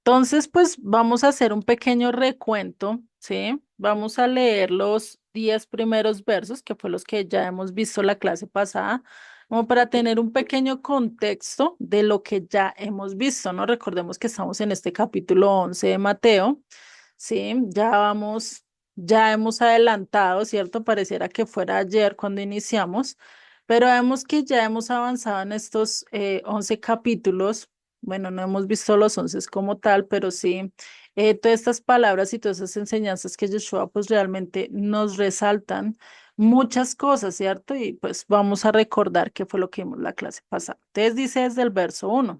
Entonces, pues vamos a hacer un pequeño recuento, ¿sí? Vamos a leer los 10 primeros versos, que fue los que ya hemos visto la clase pasada, como para tener un pequeño contexto de lo que ya hemos visto, ¿no? Recordemos que estamos en este capítulo 11 de Mateo, ¿sí? Ya hemos adelantado, ¿cierto? Pareciera que fuera ayer cuando iniciamos, pero vemos que ya hemos avanzado en estos 11 capítulos. Bueno, no hemos visto los 11 como tal, pero sí, todas estas palabras y todas esas enseñanzas que Yeshua pues realmente nos resaltan muchas cosas, ¿cierto? Y pues vamos a recordar qué fue lo que vimos la clase pasada. Entonces dice desde el verso 1.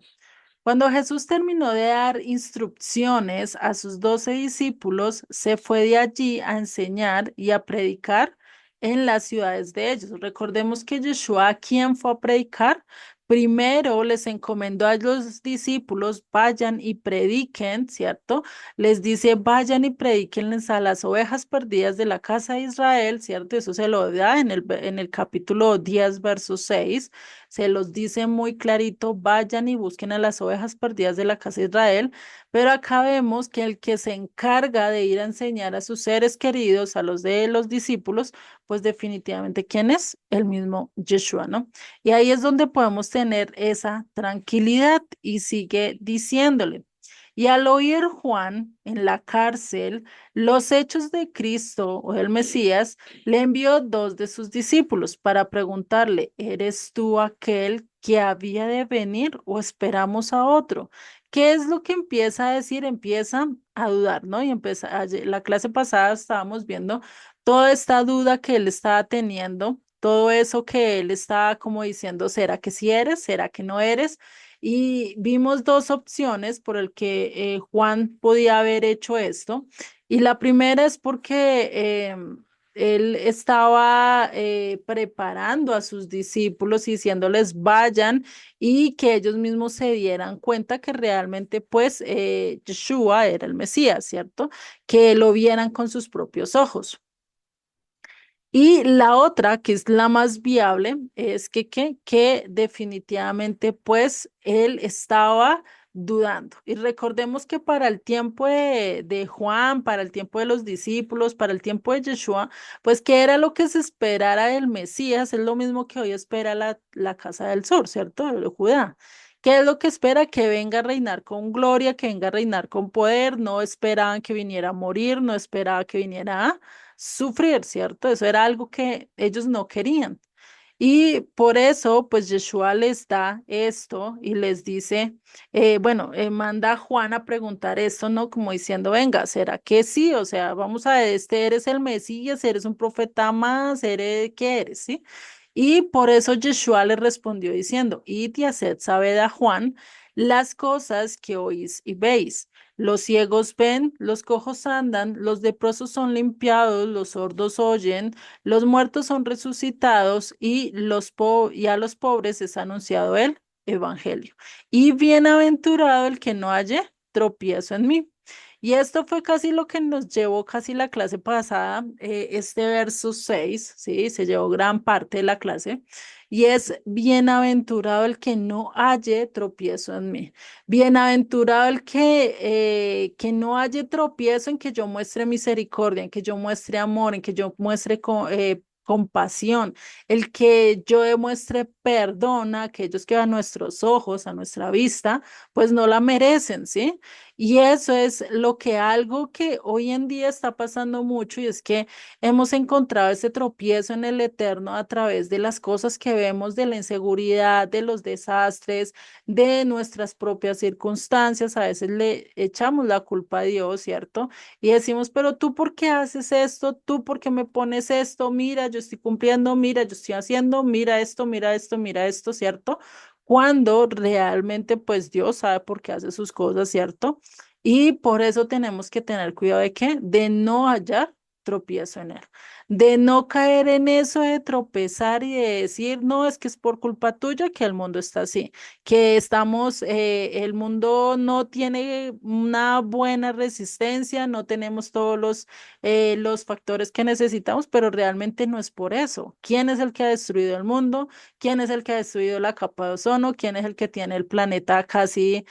Cuando Jesús terminó de dar instrucciones a sus 12 discípulos, se fue de allí a enseñar y a predicar en las ciudades de ellos. Recordemos que Yeshua, ¿a quién fue a predicar? Primero les encomendó a los discípulos, vayan y prediquen, ¿cierto? Les dice, vayan y prediquenles a las ovejas perdidas de la casa de Israel, ¿cierto? Eso se lo da en el capítulo 10, verso 6. Se los dice muy clarito, vayan y busquen a las ovejas perdidas de la casa de Israel, pero acá vemos que el que se encarga de ir a enseñar a sus seres queridos, a los de los discípulos, pues definitivamente, ¿quién es? El mismo Yeshua, ¿no? Y ahí es donde podemos tener esa tranquilidad y sigue diciéndole. Y al oír Juan en la cárcel los hechos de Cristo o del Mesías, le envió dos de sus discípulos para preguntarle, ¿eres tú aquel que había de venir o esperamos a otro? ¿Qué es lo que empieza a decir? Empieza a dudar, ¿no? Y empieza, la clase pasada estábamos viendo toda esta duda que él estaba teniendo, todo eso que él estaba como diciendo, ¿será que sí eres? ¿Será que no eres? Y vimos dos opciones por el que Juan podía haber hecho esto. Y la primera es porque él estaba preparando a sus discípulos y diciéndoles vayan y que ellos mismos se dieran cuenta que realmente pues Yeshua era el Mesías, ¿cierto? Que lo vieran con sus propios ojos. Y la otra, que es la más viable, es que definitivamente pues él estaba dudando. Y recordemos que para el tiempo de Juan, para el tiempo de los discípulos, para el tiempo de Yeshua, pues qué era lo que se esperara del Mesías, es lo mismo que hoy espera la Casa del Sur, ¿cierto? De Judá. ¿Qué es lo que espera? Que venga a reinar con gloria, que venga a reinar con poder. No esperaban que viniera a morir, no esperaba que viniera a sufrir, ¿cierto? Eso era algo que ellos no querían. Y por eso, pues Yeshua les da esto y les dice, manda a Juan a preguntar esto, ¿no? Como diciendo, venga, ¿será que sí? O sea, vamos a este, eres el Mesías, eres un profeta más, eres, ¿qué eres? ¿Sí? Y por eso Yeshua le respondió diciendo, id y haced saber a Juan las cosas que oís y veis. Los ciegos ven, los cojos andan, los leprosos son limpiados, los sordos oyen, los muertos son resucitados y, y a los pobres es anunciado el evangelio. Y bienaventurado el que no halle tropiezo en mí. Y esto fue casi lo que nos llevó casi la clase pasada, este verso 6, ¿sí? Se llevó gran parte de la clase. Y es bienaventurado el que no halle tropiezo en mí. Bienaventurado el que no halle tropiezo en que yo muestre misericordia, en que yo muestre amor, en que yo muestre compasión, el que yo demuestre perdón a aquellos que a nuestros ojos, a nuestra vista, pues no la merecen, ¿sí? Y eso es lo que algo que hoy en día está pasando mucho y es que hemos encontrado ese tropiezo en el eterno a través de las cosas que vemos, de la inseguridad, de los desastres, de nuestras propias circunstancias. A veces le echamos la culpa a Dios, ¿cierto? Y decimos, pero tú, ¿por qué haces esto? ¿Tú, por qué me pones esto? Mira, yo estoy cumpliendo, mira, yo estoy haciendo, mira esto, mira esto, mira esto, ¿cierto? Cuando realmente pues Dios sabe por qué hace sus cosas, ¿cierto? Y por eso tenemos que tener cuidado de qué, de no hallar tropiezo en él, de no caer en eso de tropezar y de decir, no, es que es por culpa tuya que el mundo está así, que estamos, el mundo no tiene una buena resistencia, no tenemos todos los factores que necesitamos, pero realmente no es por eso. ¿Quién es el que ha destruido el mundo? ¿Quién es el que ha destruido la capa de ozono? ¿Quién es el que tiene el planeta casi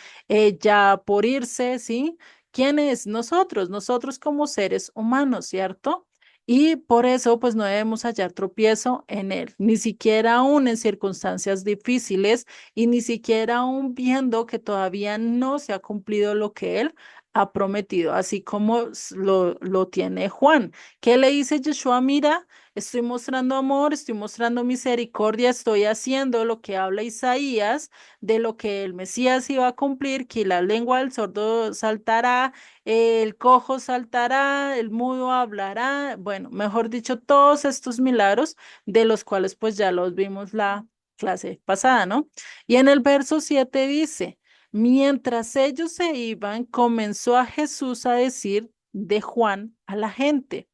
ya por irse? ¿Sí? ¿Quién es? Nosotros como seres humanos, ¿cierto? Y por eso, pues no debemos hallar tropiezo en él, ni siquiera aún en circunstancias difíciles y ni siquiera aún viendo que todavía no se ha cumplido lo que él ha prometido, así como lo tiene Juan. ¿Qué le dice Yeshua? Mira, estoy mostrando amor, estoy mostrando misericordia, estoy haciendo lo que habla Isaías de lo que el Mesías iba a cumplir, que la lengua del sordo saltará, el cojo saltará, el mudo hablará, bueno, mejor dicho, todos estos milagros de los cuales pues ya los vimos la clase pasada, ¿no? Y en el verso 7 dice, mientras ellos se iban, comenzó a Jesús a decir de Juan a la gente.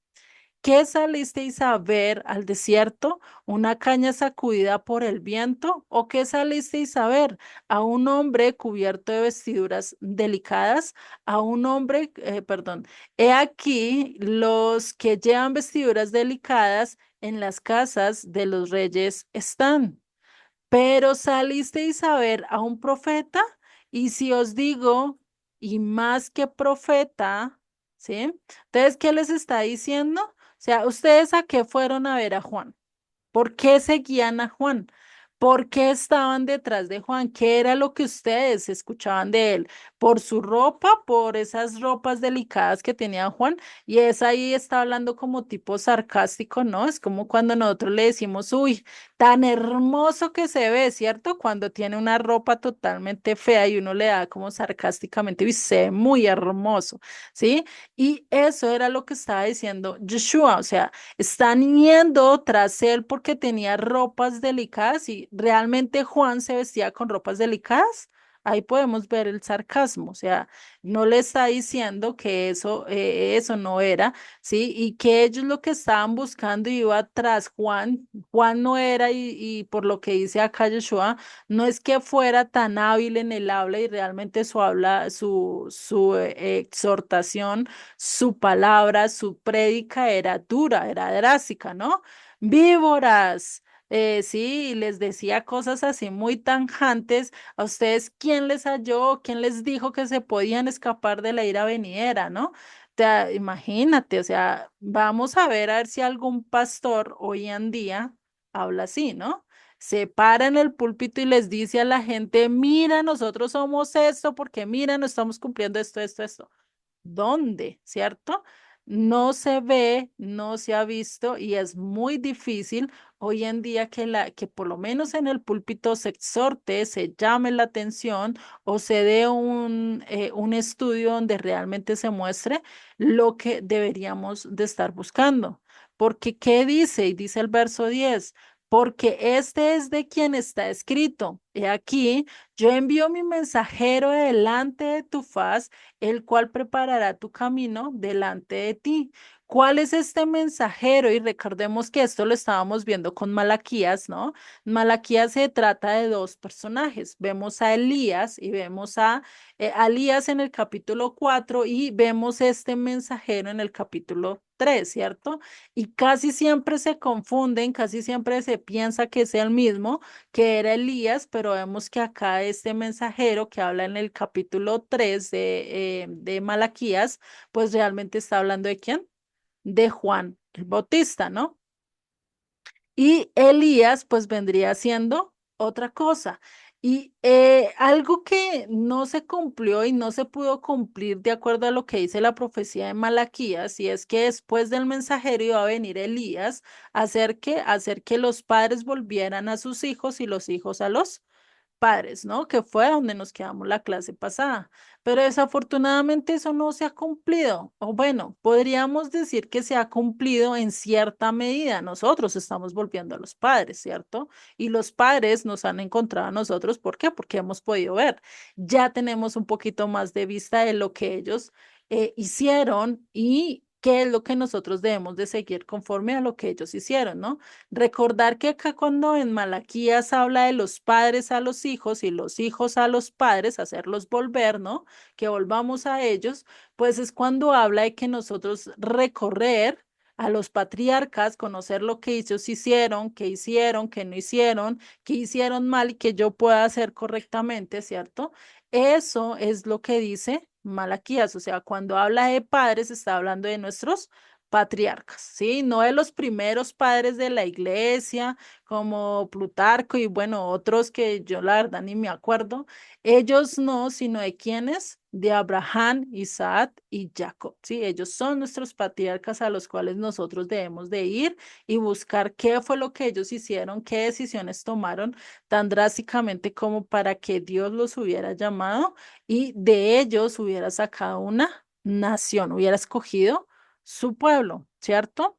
¿Qué salisteis a ver al desierto? ¿Una caña sacudida por el viento? ¿O qué salisteis a ver? ¿A un hombre cubierto de vestiduras delicadas? A un hombre, perdón, he aquí los que llevan vestiduras delicadas en las casas de los reyes están. Pero salisteis a ver a un profeta, y si os digo, y más que profeta, ¿sí? Entonces, ¿qué les está diciendo? O sea, ¿ustedes a qué fueron a ver a Juan? ¿Por qué seguían a Juan? ¿Por qué estaban detrás de Juan? ¿Qué era lo que ustedes escuchaban de él? ¿Por su ropa? ¿Por esas ropas delicadas que tenía Juan? Y es ahí está hablando como tipo sarcástico, ¿no? Es como cuando nosotros le decimos, uy, tan hermoso que se ve, ¿cierto? Cuando tiene una ropa totalmente fea y uno le da como sarcásticamente, uy, se ve muy hermoso, ¿sí? Y eso era lo que estaba diciendo Joshua, o sea, están yendo tras él porque tenía ropas delicadas y realmente Juan se vestía con ropas delicadas. Ahí podemos ver el sarcasmo, o sea, no le está diciendo que eso no era, ¿sí? Y que ellos lo que estaban buscando iba tras Juan. Juan no era, y por lo que dice acá Yeshua, no es que fuera tan hábil en el habla y realmente su habla, su exhortación, su palabra, su prédica era dura, era drástica, ¿no? Víboras. Sí, y les decía cosas así muy tanjantes. ¿A ustedes quién les halló? ¿Quién les dijo que se podían escapar de la ira venidera, no? Imagínate, o sea, vamos a ver si algún pastor hoy en día habla así, ¿no? Se para en el púlpito y les dice a la gente, mira, nosotros somos esto porque mira, no estamos cumpliendo esto. ¿Dónde? ¿Cierto? No se ve, no se ha visto y es muy difícil hoy en día que por lo menos en el púlpito se exhorte, se llame la atención o se dé un estudio donde realmente se muestre lo que deberíamos de estar buscando. Porque, ¿qué dice? Y dice el verso 10, porque este es de quien está escrito. He aquí, yo envío mi mensajero delante de tu faz, el cual preparará tu camino delante de ti. ¿Cuál es este mensajero? Y recordemos que esto lo estábamos viendo con Malaquías, ¿no? Malaquías se trata de dos personajes. Vemos a Elías y vemos a Elías en el capítulo 4 y vemos este mensajero en el capítulo 3, ¿cierto? Y casi siempre se confunden, casi siempre se piensa que es el mismo, que era Elías, pero vemos que acá este mensajero que habla en el capítulo 3 de Malaquías, pues realmente está hablando de quién? De Juan el Bautista, ¿no? Y Elías, pues vendría siendo otra cosa. Y algo que no se cumplió y no se pudo cumplir de acuerdo a lo que dice la profecía de Malaquías, y es que después del mensajero iba a venir Elías a hacer que los padres volvieran a sus hijos y los hijos a los padres, ¿no? Que fue donde nos quedamos la clase pasada. Pero desafortunadamente eso no se ha cumplido. O bueno, podríamos decir que se ha cumplido en cierta medida. Nosotros estamos volviendo a los padres, ¿cierto? Y los padres nos han encontrado a nosotros. ¿Por qué? Porque hemos podido ver. Ya tenemos un poquito más de vista de lo que ellos hicieron y qué es lo que nosotros debemos de seguir conforme a lo que ellos hicieron, ¿no? Recordar que acá cuando en Malaquías habla de los padres a los hijos y los hijos a los padres, hacerlos volver, ¿no? Que volvamos a ellos, pues es cuando habla de que nosotros recorrer a los patriarcas, conocer lo que ellos hicieron, que no hicieron, que hicieron mal y que yo pueda hacer correctamente, ¿cierto? Eso es lo que dice Malaquías, o sea, cuando habla de padres, está hablando de nuestros patriarcas, ¿sí? No de los primeros padres de la iglesia, como Plutarco y bueno, otros que yo la verdad ni me acuerdo. Ellos no, sino de quienes, de Abraham, Isaac y Jacob, ¿sí? Ellos son nuestros patriarcas a los cuales nosotros debemos de ir y buscar qué fue lo que ellos hicieron, qué decisiones tomaron tan drásticamente como para que Dios los hubiera llamado y de ellos hubiera sacado una nación, hubiera escogido su pueblo, ¿cierto?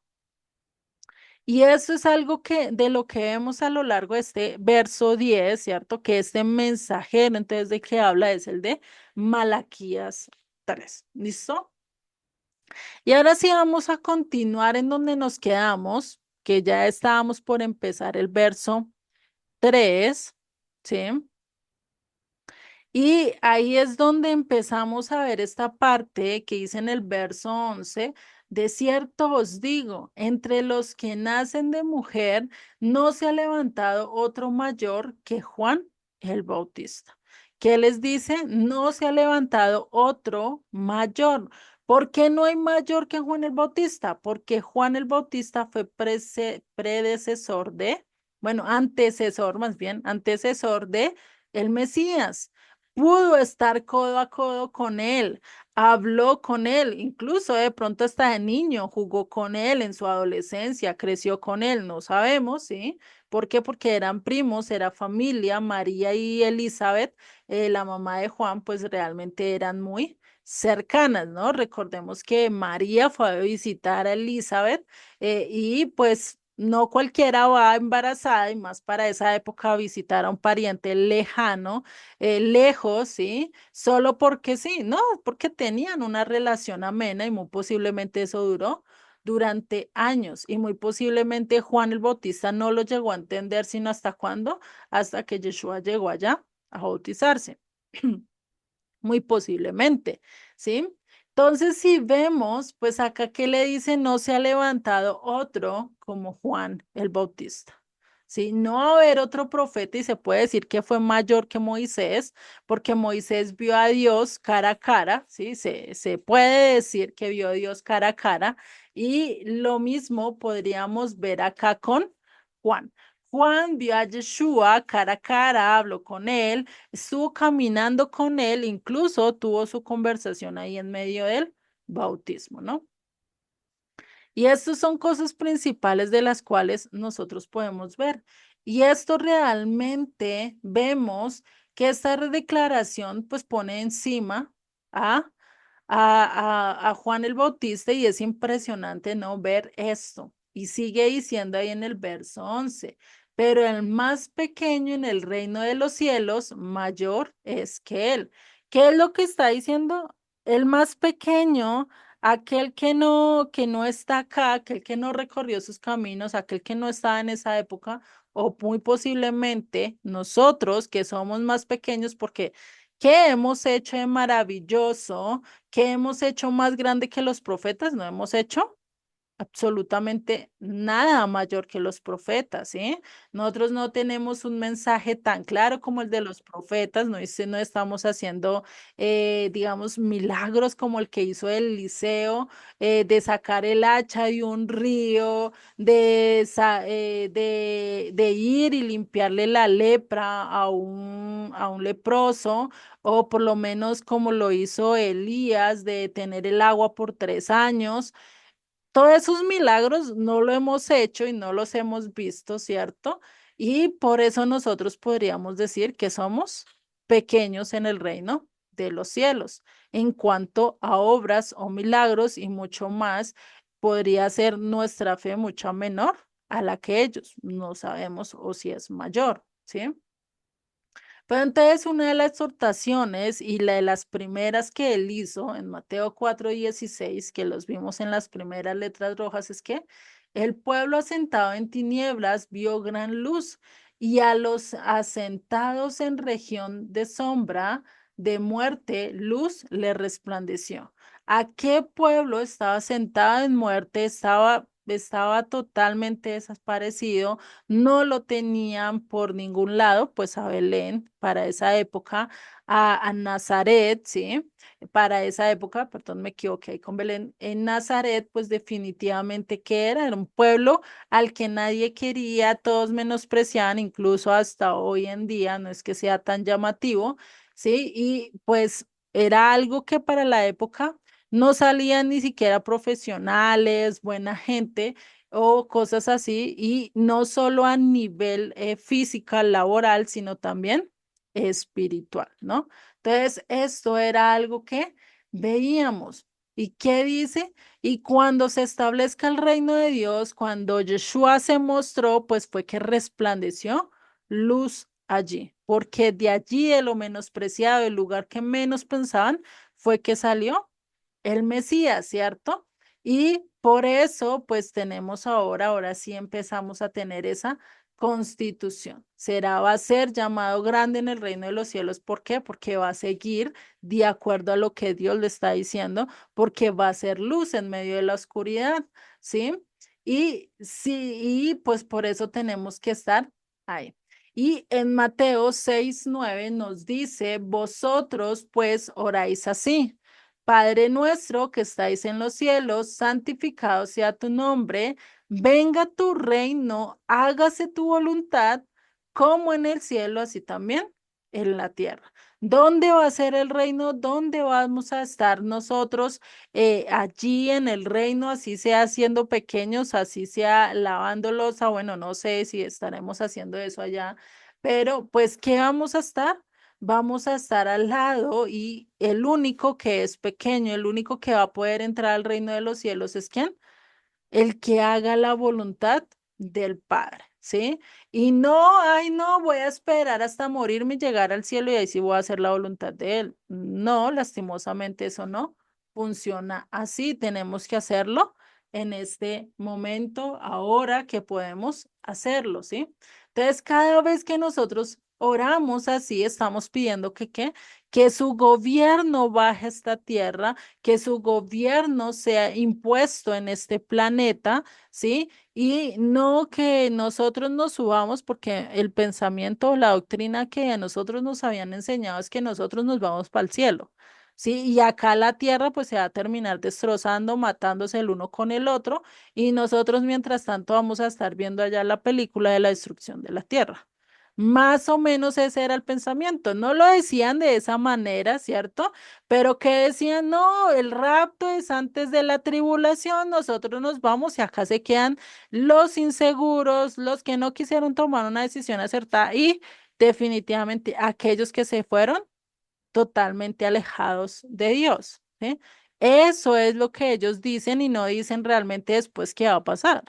Y eso es algo que de lo que vemos a lo largo de este verso 10, ¿cierto? Que este mensajero, entonces, ¿de qué habla? Es el de Malaquías 3. ¿Listo? Y ahora sí vamos a continuar en donde nos quedamos, que ya estábamos por empezar el verso 3, ¿sí? Y ahí es donde empezamos a ver esta parte que dice en el verso 11, de cierto os digo, entre los que nacen de mujer no se ha levantado otro mayor que Juan el Bautista. ¿Qué les dice? No se ha levantado otro mayor. ¿Por qué no hay mayor que Juan el Bautista? Porque Juan el Bautista fue predecesor de, bueno, antecesor más bien, antecesor de el Mesías, pudo estar codo a codo con él, habló con él, incluso de pronto hasta de niño jugó con él en su adolescencia, creció con él, no sabemos, ¿sí? ¿Por qué? Porque eran primos, era familia, María y Elizabeth, la mamá de Juan, pues realmente eran muy cercanas, ¿no? Recordemos que María fue a visitar a Elizabeth y pues no cualquiera va embarazada y más para esa época a visitar a un pariente lejano lejos, ¿sí? Solo porque sí, no, porque tenían una relación amena y muy posiblemente eso duró durante años y muy posiblemente Juan el Bautista no lo llegó a entender sino hasta cuándo, hasta que Yeshua llegó allá a bautizarse. Muy posiblemente, ¿sí? Entonces, si vemos, pues acá que le dice, no se ha levantado otro como Juan el Bautista. ¿Sí? No va a haber otro profeta y se puede decir que fue mayor que Moisés, porque Moisés vio a Dios cara a cara, ¿sí? Se puede decir que vio a Dios cara a cara y lo mismo podríamos ver acá con Juan. Juan vio a Yeshua cara a cara, habló con él, estuvo caminando con él, incluso tuvo su conversación ahí en medio del bautismo, ¿no? Y estas son cosas principales de las cuales nosotros podemos ver. Y esto realmente vemos que esta declaración pues pone encima a, a Juan el Bautista y es impresionante no ver esto. Y sigue diciendo ahí en el verso 11, pero el más pequeño en el reino de los cielos, mayor es que él. ¿Qué es lo que está diciendo? El más pequeño, aquel que no está acá, aquel que no recorrió sus caminos, aquel que no estaba en esa época, o muy posiblemente nosotros que somos más pequeños, porque ¿qué hemos hecho de maravilloso? ¿Qué hemos hecho más grande que los profetas? No hemos hecho absolutamente nada mayor que los profetas, ¿sí? Nosotros no tenemos un mensaje tan claro como el de los profetas, no estamos haciendo, digamos, milagros como el que hizo Eliseo, de sacar el hacha de un río, de ir y limpiarle la lepra a un leproso, o por lo menos como lo hizo Elías, de tener el agua por 3 años. Todos esos milagros no lo hemos hecho y no los hemos visto, ¿cierto? Y por eso nosotros podríamos decir que somos pequeños en el reino de los cielos. En cuanto a obras o milagros y mucho más, podría ser nuestra fe mucho menor a la que ellos. No sabemos o si es mayor, ¿sí? Pero entonces una de las exhortaciones y la de las primeras que él hizo en Mateo 4:16, que los vimos en las primeras letras rojas, es que el pueblo asentado en tinieblas vio gran luz y a los asentados en región de sombra de muerte, luz le resplandeció. ¿A qué pueblo estaba sentado en muerte? Estaba totalmente desaparecido, no lo tenían por ningún lado, pues a Belén para esa época, a Nazaret, ¿sí? Para esa época, perdón, me equivoqué ahí con Belén, en Nazaret, pues definitivamente que era un pueblo al que nadie quería, todos menospreciaban, incluso hasta hoy en día, no es que sea tan llamativo, ¿sí? Y pues era algo que para la época no salían ni siquiera profesionales, buena gente o cosas así, y no solo a nivel física, laboral, sino también espiritual, ¿no? Entonces, esto era algo que veíamos. ¿Y qué dice? Y cuando se establezca el reino de Dios, cuando Yeshua se mostró, pues fue que resplandeció luz allí, porque de allí, de lo menospreciado, el lugar que menos pensaban, fue que salió el Mesías, ¿cierto? Y por eso, pues tenemos ahora sí empezamos a tener esa constitución. Va a ser llamado grande en el reino de los cielos. ¿Por qué? Porque va a seguir de acuerdo a lo que Dios le está diciendo, porque va a ser luz en medio de la oscuridad, ¿sí? Y sí, y pues por eso tenemos que estar ahí. Y en Mateo 6:9 nos dice, vosotros pues oráis así. Padre nuestro que estáis en los cielos, santificado sea tu nombre, venga tu reino, hágase tu voluntad, como en el cielo, así también en la tierra. ¿Dónde va a ser el reino? ¿Dónde vamos a estar nosotros allí en el reino, así sea siendo pequeños, así sea lavándolos? Bueno, no sé si estaremos haciendo eso allá, pero pues, ¿qué vamos a estar? Vamos a estar al lado y el único que es pequeño, el único que va a poder entrar al reino de los cielos es ¿quién? El que haga la voluntad del Padre, ¿sí? Y no, ay, no, voy a esperar hasta morirme y llegar al cielo y ahí sí voy a hacer la voluntad de Él. No, lastimosamente eso no funciona así. Tenemos que hacerlo en este momento, ahora que podemos hacerlo, ¿sí? Entonces, cada vez que nosotros oramos así, estamos pidiendo que su gobierno baje a esta tierra, que su gobierno sea impuesto en este planeta, ¿sí? Y no que nosotros nos subamos, porque el pensamiento, la doctrina que a nosotros nos habían enseñado es que nosotros nos vamos para el cielo. Sí, y acá la tierra pues se va a terminar destrozando, matándose el uno con el otro, y nosotros mientras tanto vamos a estar viendo allá la película de la destrucción de la tierra. Más o menos ese era el pensamiento. No lo decían de esa manera, ¿cierto? Pero que decían, no, el rapto es antes de la tribulación, nosotros nos vamos y acá se quedan los inseguros, los que no quisieron tomar una decisión acertada y definitivamente aquellos que se fueron totalmente alejados de Dios, ¿sí? Eso es lo que ellos dicen y no dicen realmente después qué va a pasar.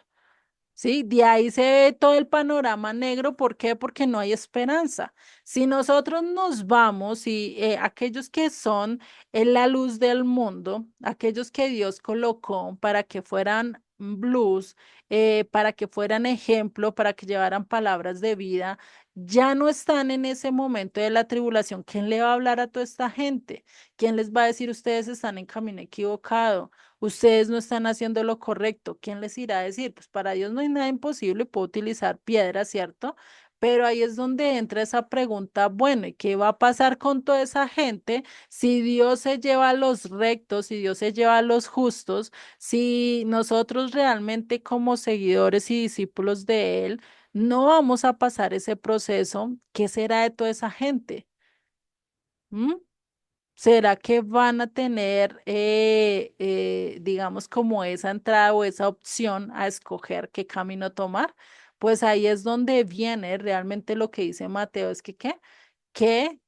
Sí, de ahí se ve todo el panorama negro. ¿Por qué? Porque no hay esperanza. Si nosotros nos vamos y aquellos que son en la luz del mundo, aquellos que Dios colocó para que fueran luz, para que fueran ejemplo, para que llevaran palabras de vida, ya no están en ese momento de la tribulación. ¿Quién le va a hablar a toda esta gente? ¿Quién les va a decir ustedes están en camino equivocado? Ustedes no están haciendo lo correcto. ¿Quién les irá a decir? Pues para Dios no hay nada imposible, puede utilizar piedras, ¿cierto? Pero ahí es donde entra esa pregunta, bueno, ¿y qué va a pasar con toda esa gente si Dios se lleva a los rectos, si Dios se lleva a los justos, si nosotros realmente como seguidores y discípulos de Él no vamos a pasar ese proceso? ¿Qué será de toda esa gente? ¿Mm? ¿Será que van a tener, digamos, como esa entrada o esa opción a escoger qué camino tomar? Pues ahí es donde viene realmente lo que dice Mateo, es que, ¿qué? Que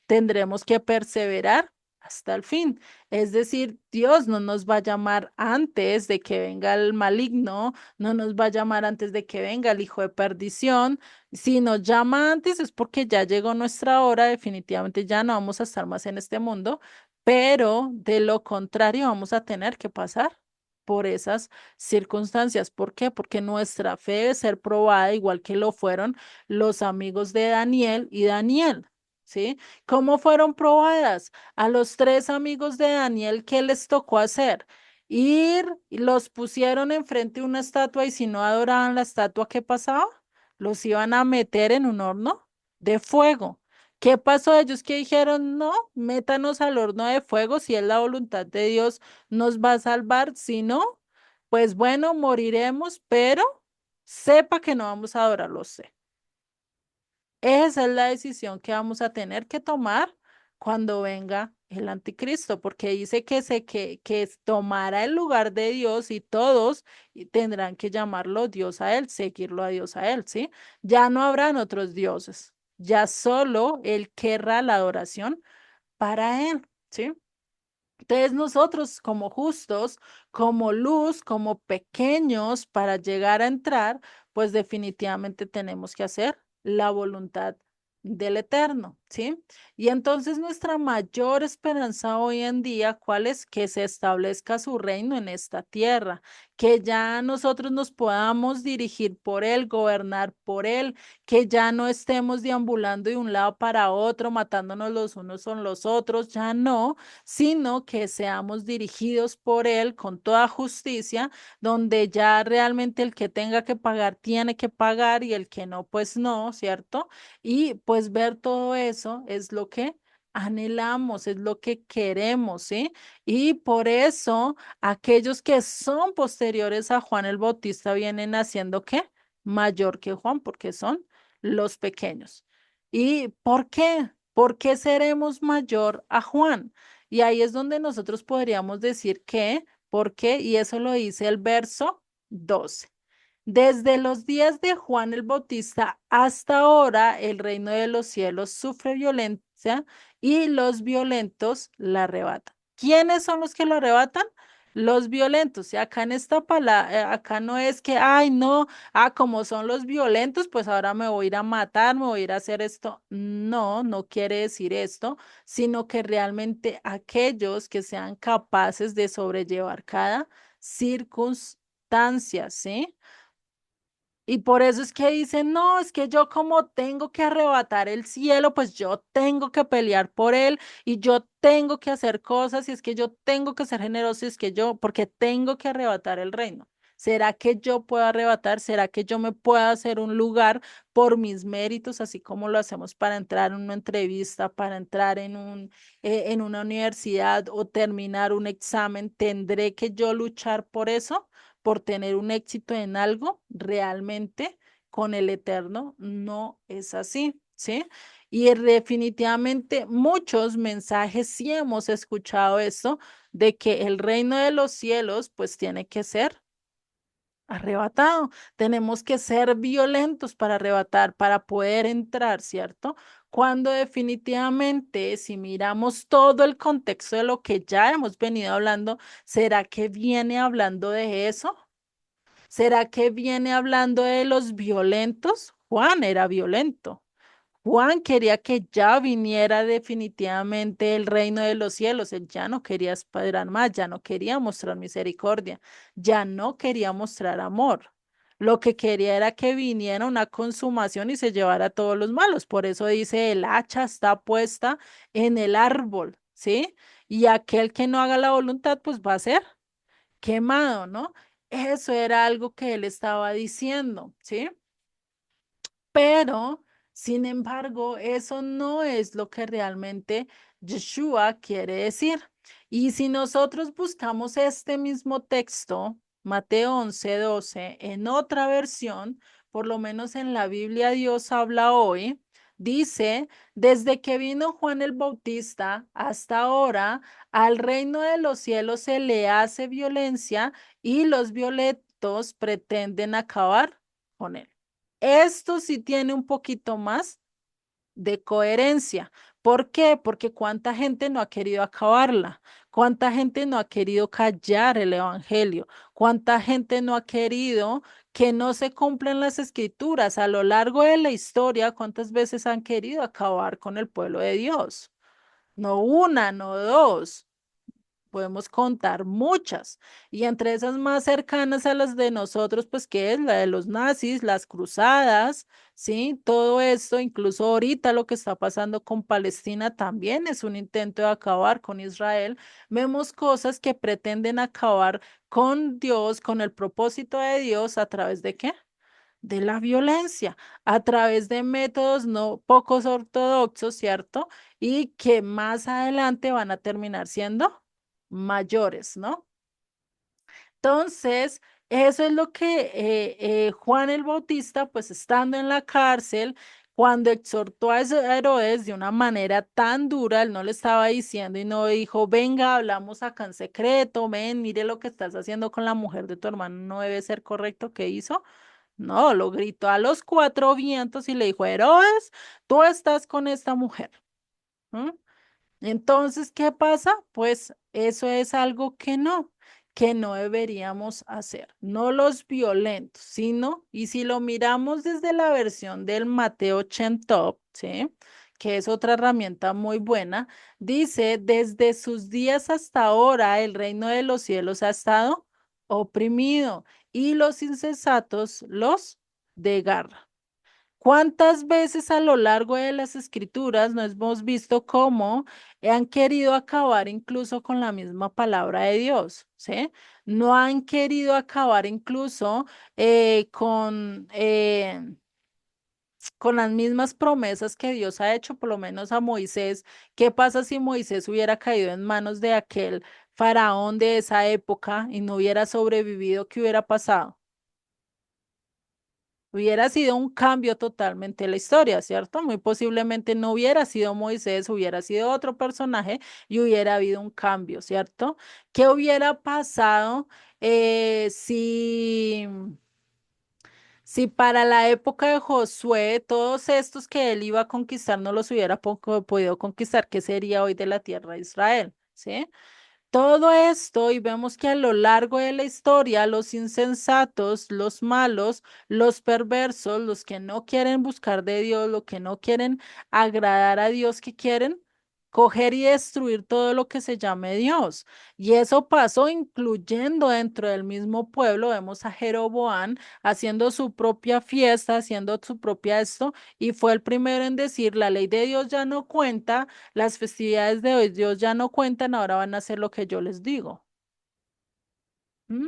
tendremos que perseverar hasta el fin. Es decir, Dios no nos va a llamar antes de que venga el maligno, no nos va a llamar antes de que venga el hijo de perdición. Si nos llama antes es porque ya llegó nuestra hora, definitivamente ya no vamos a estar más en este mundo, pero de lo contrario vamos a tener que pasar por esas circunstancias. ¿Por qué? Porque nuestra fe debe ser probada igual que lo fueron los amigos de Daniel y Daniel. ¿Sí? ¿Cómo fueron probadas? A los tres amigos de Daniel, ¿qué les tocó hacer? Ir y los pusieron enfrente de una estatua y si no adoraban la estatua, ¿qué pasaba? Los iban a meter en un horno de fuego. ¿Qué pasó? Ellos que dijeron, no, métanos al horno de fuego si es la voluntad de Dios, nos va a salvar. Si no, pues bueno, moriremos, pero sepa que no vamos a adorarlo a usted. Esa es la decisión que vamos a tener que tomar cuando venga el anticristo, porque dice que tomará el lugar de Dios y todos tendrán que llamarlo Dios a él, seguirlo a Dios a él, ¿sí? Ya no habrán otros dioses, ya solo él querrá la adoración para él, ¿sí? Entonces nosotros como justos, como luz, como pequeños para llegar a entrar, pues definitivamente tenemos que hacer la voluntad del Eterno, ¿sí? Y entonces nuestra mayor esperanza hoy en día, ¿cuál es? Que se establezca su reino en esta tierra, que ya nosotros nos podamos dirigir por él, gobernar por él, que ya no estemos deambulando de un lado para otro, matándonos los unos con los otros, ya no, sino que seamos dirigidos por Él con toda justicia, donde ya realmente el que tenga que pagar tiene que pagar y el que no, pues no, ¿cierto? Y pues ver todo eso es lo que anhelamos, es lo que queremos, ¿sí? Y por eso aquellos que son posteriores a Juan el Bautista vienen haciendo ¿qué? Mayor que Juan, porque son los pequeños. ¿Y por qué? ¿Por qué seremos mayor a Juan? Y ahí es donde nosotros podríamos decir que, ¿por qué? Y eso lo dice el verso 12. Desde los días de Juan el Bautista hasta ahora, el reino de los cielos sufre violencia y los violentos la arrebatan. ¿Quiénes son los que lo arrebatan? Los violentos. Y acá en esta palabra, acá no es que, ay, no, como son los violentos, pues ahora me voy a ir a matar, me voy a ir a hacer esto. No, no quiere decir esto, sino que realmente aquellos que sean capaces de sobrellevar cada circunstancia, ¿sí? Y por eso es que dicen, no, es que yo como tengo que arrebatar el cielo, pues yo tengo que pelear por él y yo tengo que hacer cosas y es que yo tengo que ser generoso y es que yo, porque tengo que arrebatar el reino. ¿Será que yo puedo arrebatar? ¿Será que yo me puedo hacer un lugar por mis méritos, así como lo hacemos para entrar en una entrevista, para entrar en una universidad o terminar un examen? ¿Tendré que yo luchar por eso? Por tener un éxito en algo, realmente con el Eterno no es así, ¿sí? Y definitivamente muchos mensajes sí hemos escuchado esto de que el reino de los cielos pues tiene que ser arrebatado. Tenemos que ser violentos para arrebatar, para poder entrar, ¿cierto? Cuando definitivamente, si miramos todo el contexto de lo que ya hemos venido hablando, ¿será que viene hablando de eso? ¿Será que viene hablando de los violentos? Juan era violento. Juan quería que ya viniera definitivamente el reino de los cielos. Él ya no quería esperar más, ya no quería mostrar misericordia, ya no quería mostrar amor. Lo que quería era que viniera una consumación y se llevara a todos los malos. Por eso dice, el hacha está puesta en el árbol, ¿sí? Y aquel que no haga la voluntad, pues va a ser quemado, ¿no? Eso era algo que él estaba diciendo, ¿sí? Pero, sin embargo, eso no es lo que realmente Yeshua quiere decir. Y si nosotros buscamos este mismo texto, Mateo 11:12, en otra versión, por lo menos en la Biblia Dios habla hoy, dice, desde que vino Juan el Bautista hasta ahora, al reino de los cielos se le hace violencia y los violentos pretenden acabar con él. Esto sí tiene un poquito más de coherencia, ¿Por qué? Porque cuánta gente no ha querido acabarla, cuánta gente no ha querido callar el evangelio, cuánta gente no ha querido que no se cumplan las escrituras a lo largo de la historia, cuántas veces han querido acabar con el pueblo de Dios. No una, no dos. Podemos contar muchas. Y entre esas más cercanas a las de nosotros, pues, ¿qué es? La de los nazis, las cruzadas, ¿sí? Todo esto, incluso ahorita lo que está pasando con Palestina también es un intento de acabar con Israel. Vemos cosas que pretenden acabar con Dios, con el propósito de Dios, ¿a través de qué? De la violencia, a través de métodos no pocos ortodoxos, ¿cierto? Y que más adelante van a terminar siendo mayores, ¿no? Entonces, eso es lo que Juan el Bautista, pues estando en la cárcel, cuando exhortó a Herodes de una manera tan dura, él no le estaba diciendo y no dijo, venga, hablamos acá en secreto, ven, mire lo que estás haciendo con la mujer de tu hermano, no debe ser correcto. ¿Qué hizo? No, lo gritó a los cuatro vientos y le dijo, Herodes, tú estás con esta mujer. ¿Mm? Entonces, ¿qué pasa? Pues eso es algo que no deberíamos hacer. No los violentos, sino, y si lo miramos desde la versión del Mateo Top, ¿sí? Que es otra herramienta muy buena, dice, desde sus días hasta ahora el reino de los cielos ha estado oprimido y los insensatos los desgarra. ¿Cuántas veces a lo largo de las escrituras no hemos visto cómo han querido acabar incluso con la misma palabra de Dios? ¿Sí? No han querido acabar incluso con las mismas promesas que Dios ha hecho, por lo menos a Moisés. ¿Qué pasa si Moisés hubiera caído en manos de aquel faraón de esa época y no hubiera sobrevivido? ¿Qué hubiera pasado? Hubiera sido un cambio totalmente en la historia, ¿cierto? Muy posiblemente no hubiera sido Moisés, hubiera sido otro personaje y hubiera habido un cambio, ¿cierto? ¿Qué hubiera pasado si para la época de Josué todos estos que él iba a conquistar no los hubiera podido conquistar? ¿Qué sería hoy de la tierra de Israel? ¿Sí? Todo esto, y vemos que a lo largo de la historia, los insensatos, los malos, los perversos, los que no quieren buscar de Dios, los que no quieren agradar a Dios, que quieren coger y destruir todo lo que se llame Dios. Y eso pasó incluyendo dentro del mismo pueblo. Vemos a Jeroboam haciendo su propia fiesta, haciendo su propia esto, y fue el primero en decir, la ley de Dios ya no cuenta, las festividades de hoy Dios ya no cuentan, ahora van a hacer lo que yo les digo. ¿Mm?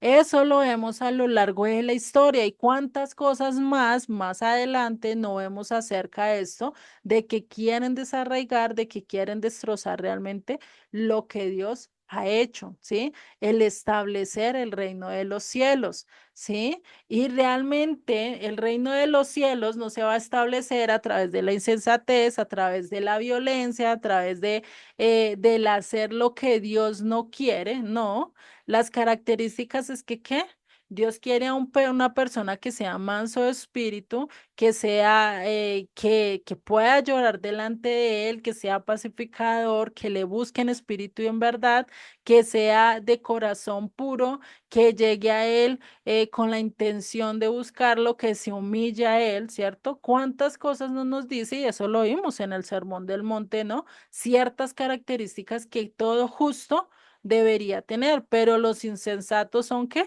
Eso lo vemos a lo largo de la historia y cuántas cosas más adelante no vemos acerca de esto, de que quieren desarraigar, de que quieren destrozar realmente lo que Dios ha hecho, ¿sí? El establecer el reino de los cielos, ¿sí? Y realmente el reino de los cielos no se va a establecer a través de la insensatez, a través de la violencia, a través del hacer lo que Dios no quiere, no. Las características es que, ¿qué? Dios quiere a una persona que sea manso de espíritu, que sea, que pueda llorar delante de él, que sea pacificador, que le busque en espíritu y en verdad, que sea de corazón puro, que llegue a él con la intención de buscarlo, que se humille a él, ¿cierto? ¿Cuántas cosas no nos dice? Y eso lo vimos en el Sermón del Monte, ¿no? Ciertas características que todo justo debería tener, pero los insensatos son ¿qué?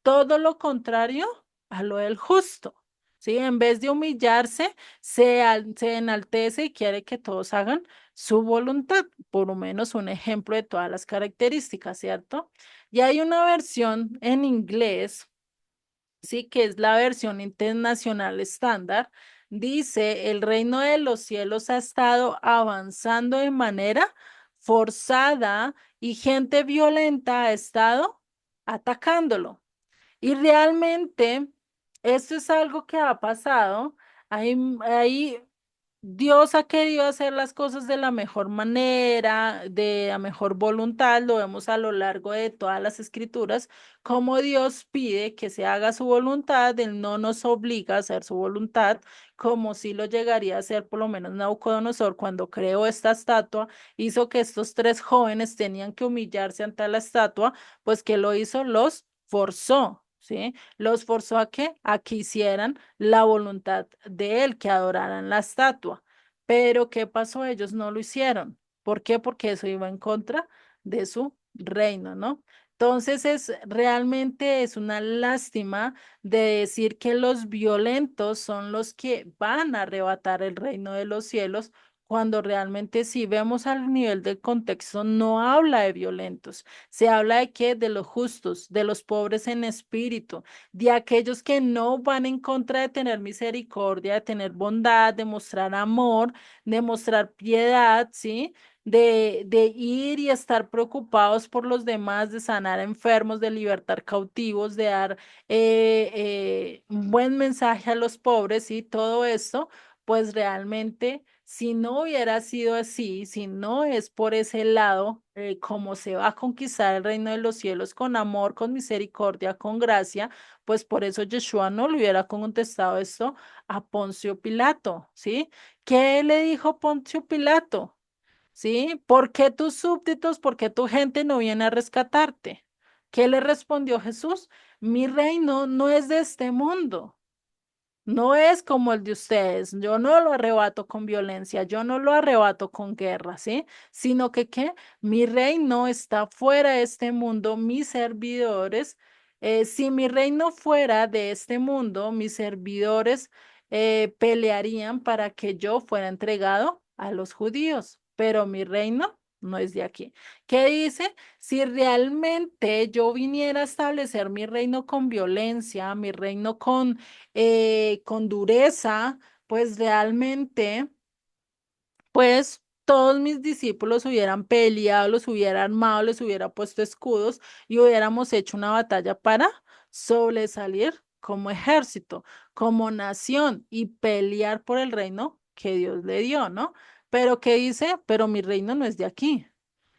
Todo lo contrario a lo del justo. ¿Sí? En vez de humillarse, se enaltece y quiere que todos hagan su voluntad, por lo menos un ejemplo de todas las características, ¿cierto? Y hay una versión en inglés, sí, que es la versión internacional estándar. Dice, el reino de los cielos ha estado avanzando de manera forzada y gente violenta ha estado atacándolo. Y realmente esto es algo que ha pasado. Hay Dios ha querido hacer las cosas de la mejor manera, de la mejor voluntad, lo vemos a lo largo de todas las escrituras, como Dios pide que se haga su voluntad, Él no nos obliga a hacer su voluntad, como si lo llegaría a hacer por lo menos Nabucodonosor cuando creó esta estatua, hizo que estos tres jóvenes tenían que humillarse ante la estatua, pues que lo hizo, los forzó, ¿sí? Los forzó a que hicieran la voluntad de él, que adoraran la estatua. Pero ¿qué pasó? Ellos no lo hicieron. ¿Por qué? Porque eso iba en contra de su reino, ¿no? Entonces realmente es una lástima de decir que los violentos son los que van a arrebatar el reino de los cielos, cuando realmente si vemos al nivel del contexto no habla de violentos, se habla de qué, de los justos, de los pobres en espíritu, de aquellos que no van en contra de tener misericordia, de tener bondad, de mostrar amor, de mostrar piedad, ¿sí? De ir y estar preocupados por los demás, de sanar enfermos, de libertar cautivos, de dar un buen mensaje a los pobres y todo esto, pues realmente, si no hubiera sido así, si no es por ese lado, como se va a conquistar el reino de los cielos con amor, con misericordia, con gracia, pues por eso Yeshua no le hubiera contestado esto a Poncio Pilato, ¿sí? ¿Qué le dijo Poncio Pilato? ¿Sí? ¿Por qué tus súbditos, por qué tu gente no viene a rescatarte? ¿Qué le respondió Jesús? Mi reino no es de este mundo. No es como el de ustedes, yo no lo arrebato con violencia, yo no lo arrebato con guerra, ¿sí? Sino que mi reino está fuera de este mundo, mis servidores, si mi reino fuera de este mundo, mis servidores pelearían para que yo fuera entregado a los judíos, pero mi reino no es de aquí. ¿Qué dice? Si realmente yo viniera a establecer mi reino con violencia, mi reino con dureza, pues realmente, pues todos mis discípulos hubieran peleado, los hubiera armado, les hubiera puesto escudos y hubiéramos hecho una batalla para sobresalir como ejército, como nación y pelear por el reino que Dios le dio, ¿no? Pero ¿qué dice? Pero mi reino no es de aquí.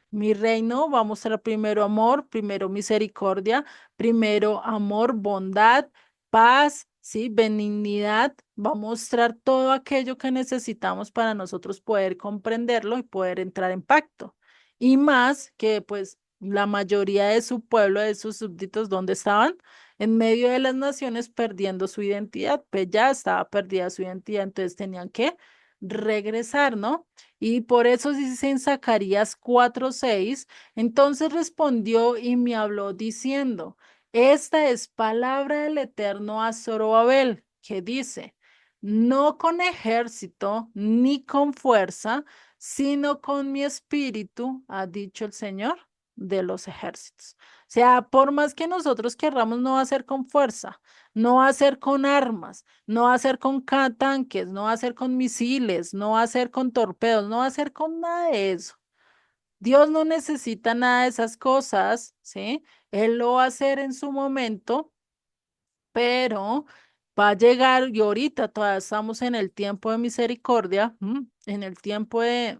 Mi reino va a mostrar primero amor, primero misericordia, primero amor, bondad, paz, ¿sí? Benignidad. Va a mostrar todo aquello que necesitamos para nosotros poder comprenderlo y poder entrar en pacto. Y más que pues la mayoría de su pueblo, de sus súbditos, ¿dónde estaban? En medio de las naciones perdiendo su identidad, pues ya estaba perdida su identidad, entonces tenían que regresar, ¿no? Y por eso dice en Zacarías 4:6, entonces respondió y me habló diciendo, esta es palabra del Eterno a Zorobabel, que dice, no con ejército ni con fuerza, sino con mi espíritu, ha dicho el Señor de los ejércitos. O sea, por más que nosotros querramos, no va a ser con fuerza, no va a ser con armas, no va a ser con tanques, no va a ser con misiles, no va a ser con torpedos, no va a ser con nada de eso. Dios no necesita nada de esas cosas, ¿sí? Él lo va a hacer en su momento, pero va a llegar y ahorita todavía estamos en el tiempo de misericordia, en el tiempo de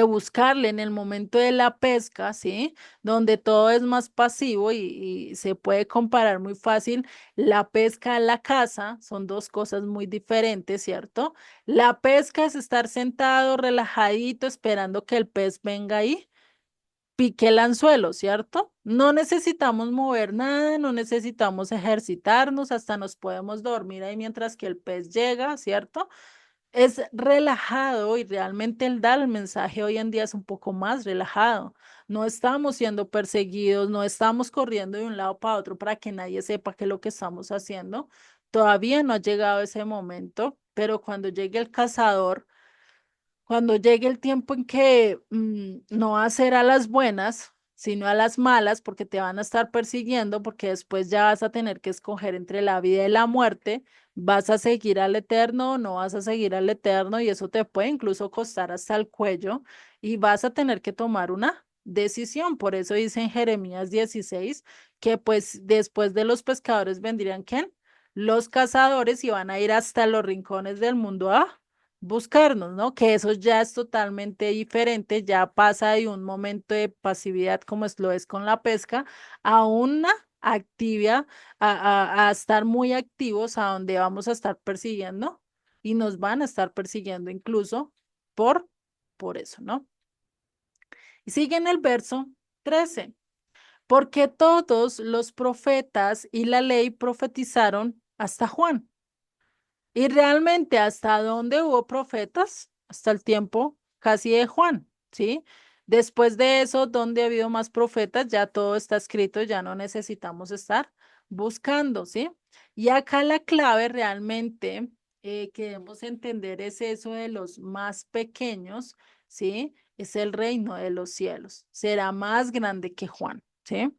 buscarle en el momento de la pesca, ¿sí? Donde todo es más pasivo y se puede comparar muy fácil la pesca a la caza, son dos cosas muy diferentes, ¿cierto? La pesca es estar sentado, relajadito, esperando que el pez venga ahí, pique el anzuelo, ¿cierto? No necesitamos mover nada, no necesitamos ejercitarnos, hasta nos podemos dormir ahí mientras que el pez llega, ¿cierto? Es relajado y realmente el dar el mensaje hoy en día es un poco más relajado. No estamos siendo perseguidos, no estamos corriendo de un lado para otro para que nadie sepa qué es lo que estamos haciendo. Todavía no ha llegado ese momento, pero cuando llegue el cazador, cuando llegue el tiempo en que no va a ser a las buenas, sino a las malas, porque te van a estar persiguiendo, porque después ya vas a tener que escoger entre la vida y la muerte, vas a seguir al Eterno o no vas a seguir al Eterno, y eso te puede incluso costar hasta el cuello, y vas a tener que tomar una decisión. Por eso dice en Jeremías 16 que pues después de los pescadores vendrían, ¿quién? los cazadores y van a ir hasta los rincones del mundo a buscarnos, ¿no? Que eso ya es totalmente diferente, ya pasa de un momento de pasividad como lo es con la pesca a una actividad, a estar muy activos, a donde vamos a estar persiguiendo y nos van a estar persiguiendo incluso por, por eso, ¿no? Y sigue en el verso 13. Porque todos los profetas y la ley profetizaron hasta Juan. Y realmente, ¿hasta dónde hubo profetas? Hasta el tiempo casi de Juan, ¿sí? Después de eso, ¿dónde ha habido más profetas? Ya todo está escrito, ya no necesitamos estar buscando, ¿sí? Y acá la clave realmente que debemos entender es eso de los más pequeños, ¿sí? Es el reino de los cielos. Será más grande que Juan, ¿sí?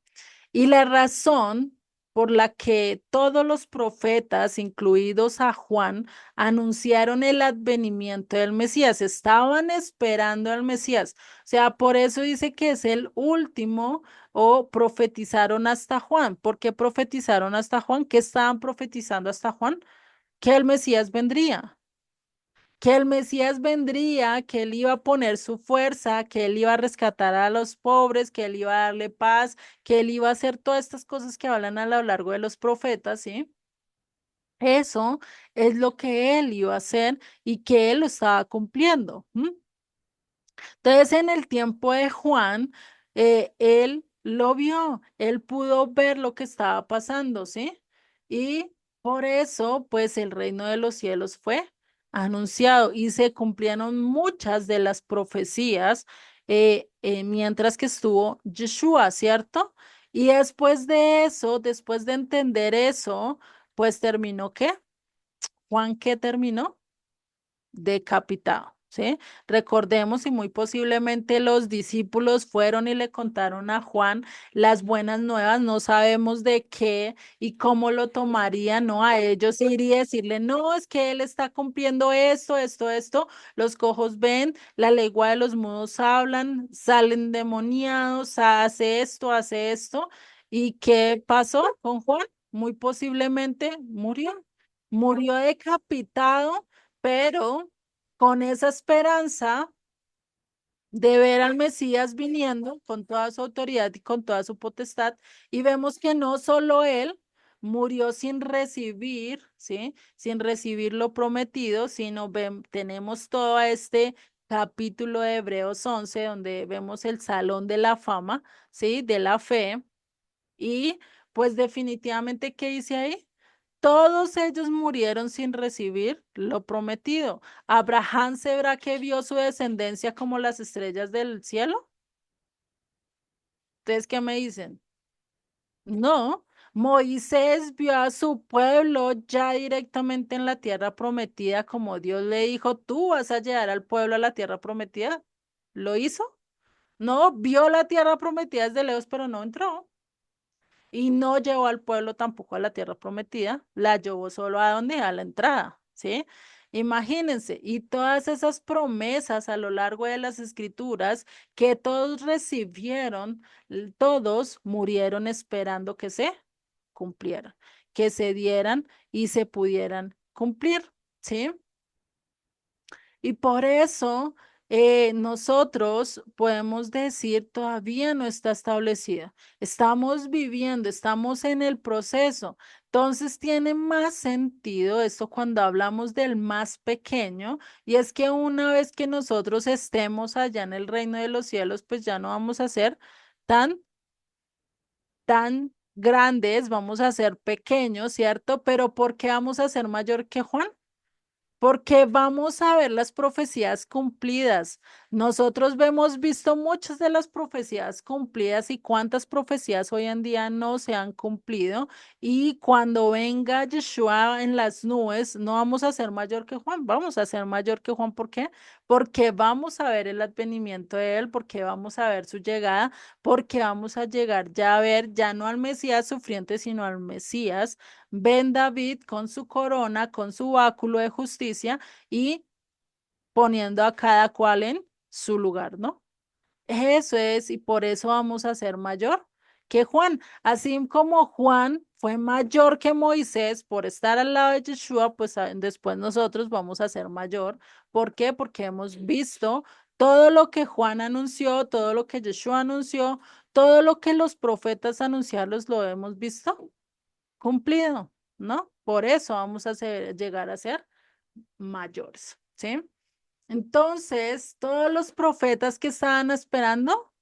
Y la razón por la que todos los profetas, incluidos a Juan, anunciaron el advenimiento del Mesías, estaban esperando al Mesías. O sea, por eso dice que es el último o profetizaron hasta Juan. ¿Por qué profetizaron hasta Juan? ¿Qué estaban profetizando hasta Juan? Que el Mesías vendría, que el Mesías vendría, que él iba a poner su fuerza, que él iba a rescatar a los pobres, que él iba a darle paz, que él iba a hacer todas estas cosas que hablan a lo largo de los profetas, ¿sí? Eso es lo que él iba a hacer y que él lo estaba cumpliendo. ¿M? Entonces, en el tiempo de Juan, él lo vio, él pudo ver lo que estaba pasando, ¿sí? Y por eso, pues, el reino de los cielos fue anunciado y se cumplieron muchas de las profecías mientras que estuvo Yeshua, ¿cierto? Y después de eso, después de entender eso, pues terminó ¿qué? Juan, ¿qué terminó? Decapitado, ¿sí? Recordemos y muy posiblemente los discípulos fueron y le contaron a Juan las buenas nuevas, no sabemos de qué y cómo lo tomarían, ¿no? A ellos ir y decirle, no, es que él está cumpliendo esto, los cojos ven, la lengua de los mudos hablan, salen demoniados, hace esto, ¿y qué pasó con Juan? Muy posiblemente murió decapitado, pero con esa esperanza de ver al Mesías viniendo con toda su autoridad y con toda su potestad, y vemos que no solo él murió sin recibir, ¿sí? Sin recibir lo prometido, sino tenemos todo este capítulo de Hebreos 11, donde vemos el salón de la fama, ¿sí? De la fe, y pues definitivamente, ¿qué dice ahí? Todos ellos murieron sin recibir lo prometido. Abraham se verá que vio su descendencia como las estrellas del cielo. ¿Ustedes qué me dicen? No. Moisés vio a su pueblo ya directamente en la tierra prometida, como Dios le dijo, tú vas a llegar al pueblo a la tierra prometida. ¿Lo hizo? No, vio la tierra prometida desde lejos, pero no entró. Y no llevó al pueblo tampoco a la tierra prometida, la llevó solo a donde, a la entrada, ¿sí? Imagínense, y todas esas promesas a lo largo de las escrituras que todos recibieron, todos murieron esperando que se cumplieran, que se dieran y se pudieran cumplir, ¿sí? Y por eso nosotros podemos decir todavía no está establecida. Estamos viviendo, estamos en el proceso. Entonces tiene más sentido esto cuando hablamos del más pequeño, y es que una vez que nosotros estemos allá en el reino de los cielos, pues ya no vamos a ser tan, tan grandes, vamos a ser pequeños, ¿cierto? Pero ¿por qué vamos a ser mayor que Juan? Porque vamos a ver las profecías cumplidas. Nosotros hemos visto muchas de las profecías cumplidas y cuántas profecías hoy en día no se han cumplido. Y cuando venga Yeshua en las nubes, no vamos a ser mayor que Juan, vamos a ser mayor que Juan. ¿Por qué? Porque vamos a ver el advenimiento de él, porque vamos a ver su llegada, porque vamos a llegar ya a ver, ya no al Mesías sufriente, sino al Mesías. Ven David con su corona, con su báculo de justicia y poniendo a cada cual en su lugar, ¿no? Eso es, y por eso vamos a ser mayor que Juan. Así como Juan fue mayor que Moisés por estar al lado de Yeshua, pues después nosotros vamos a ser mayor. ¿Por qué? Porque hemos visto todo lo que Juan anunció, todo lo que Yeshua anunció, todo lo que los profetas anunciaron, lo hemos visto cumplido, ¿no? Por eso vamos a llegar a ser mayores, ¿sí? Entonces, todos los profetas que estaban esperando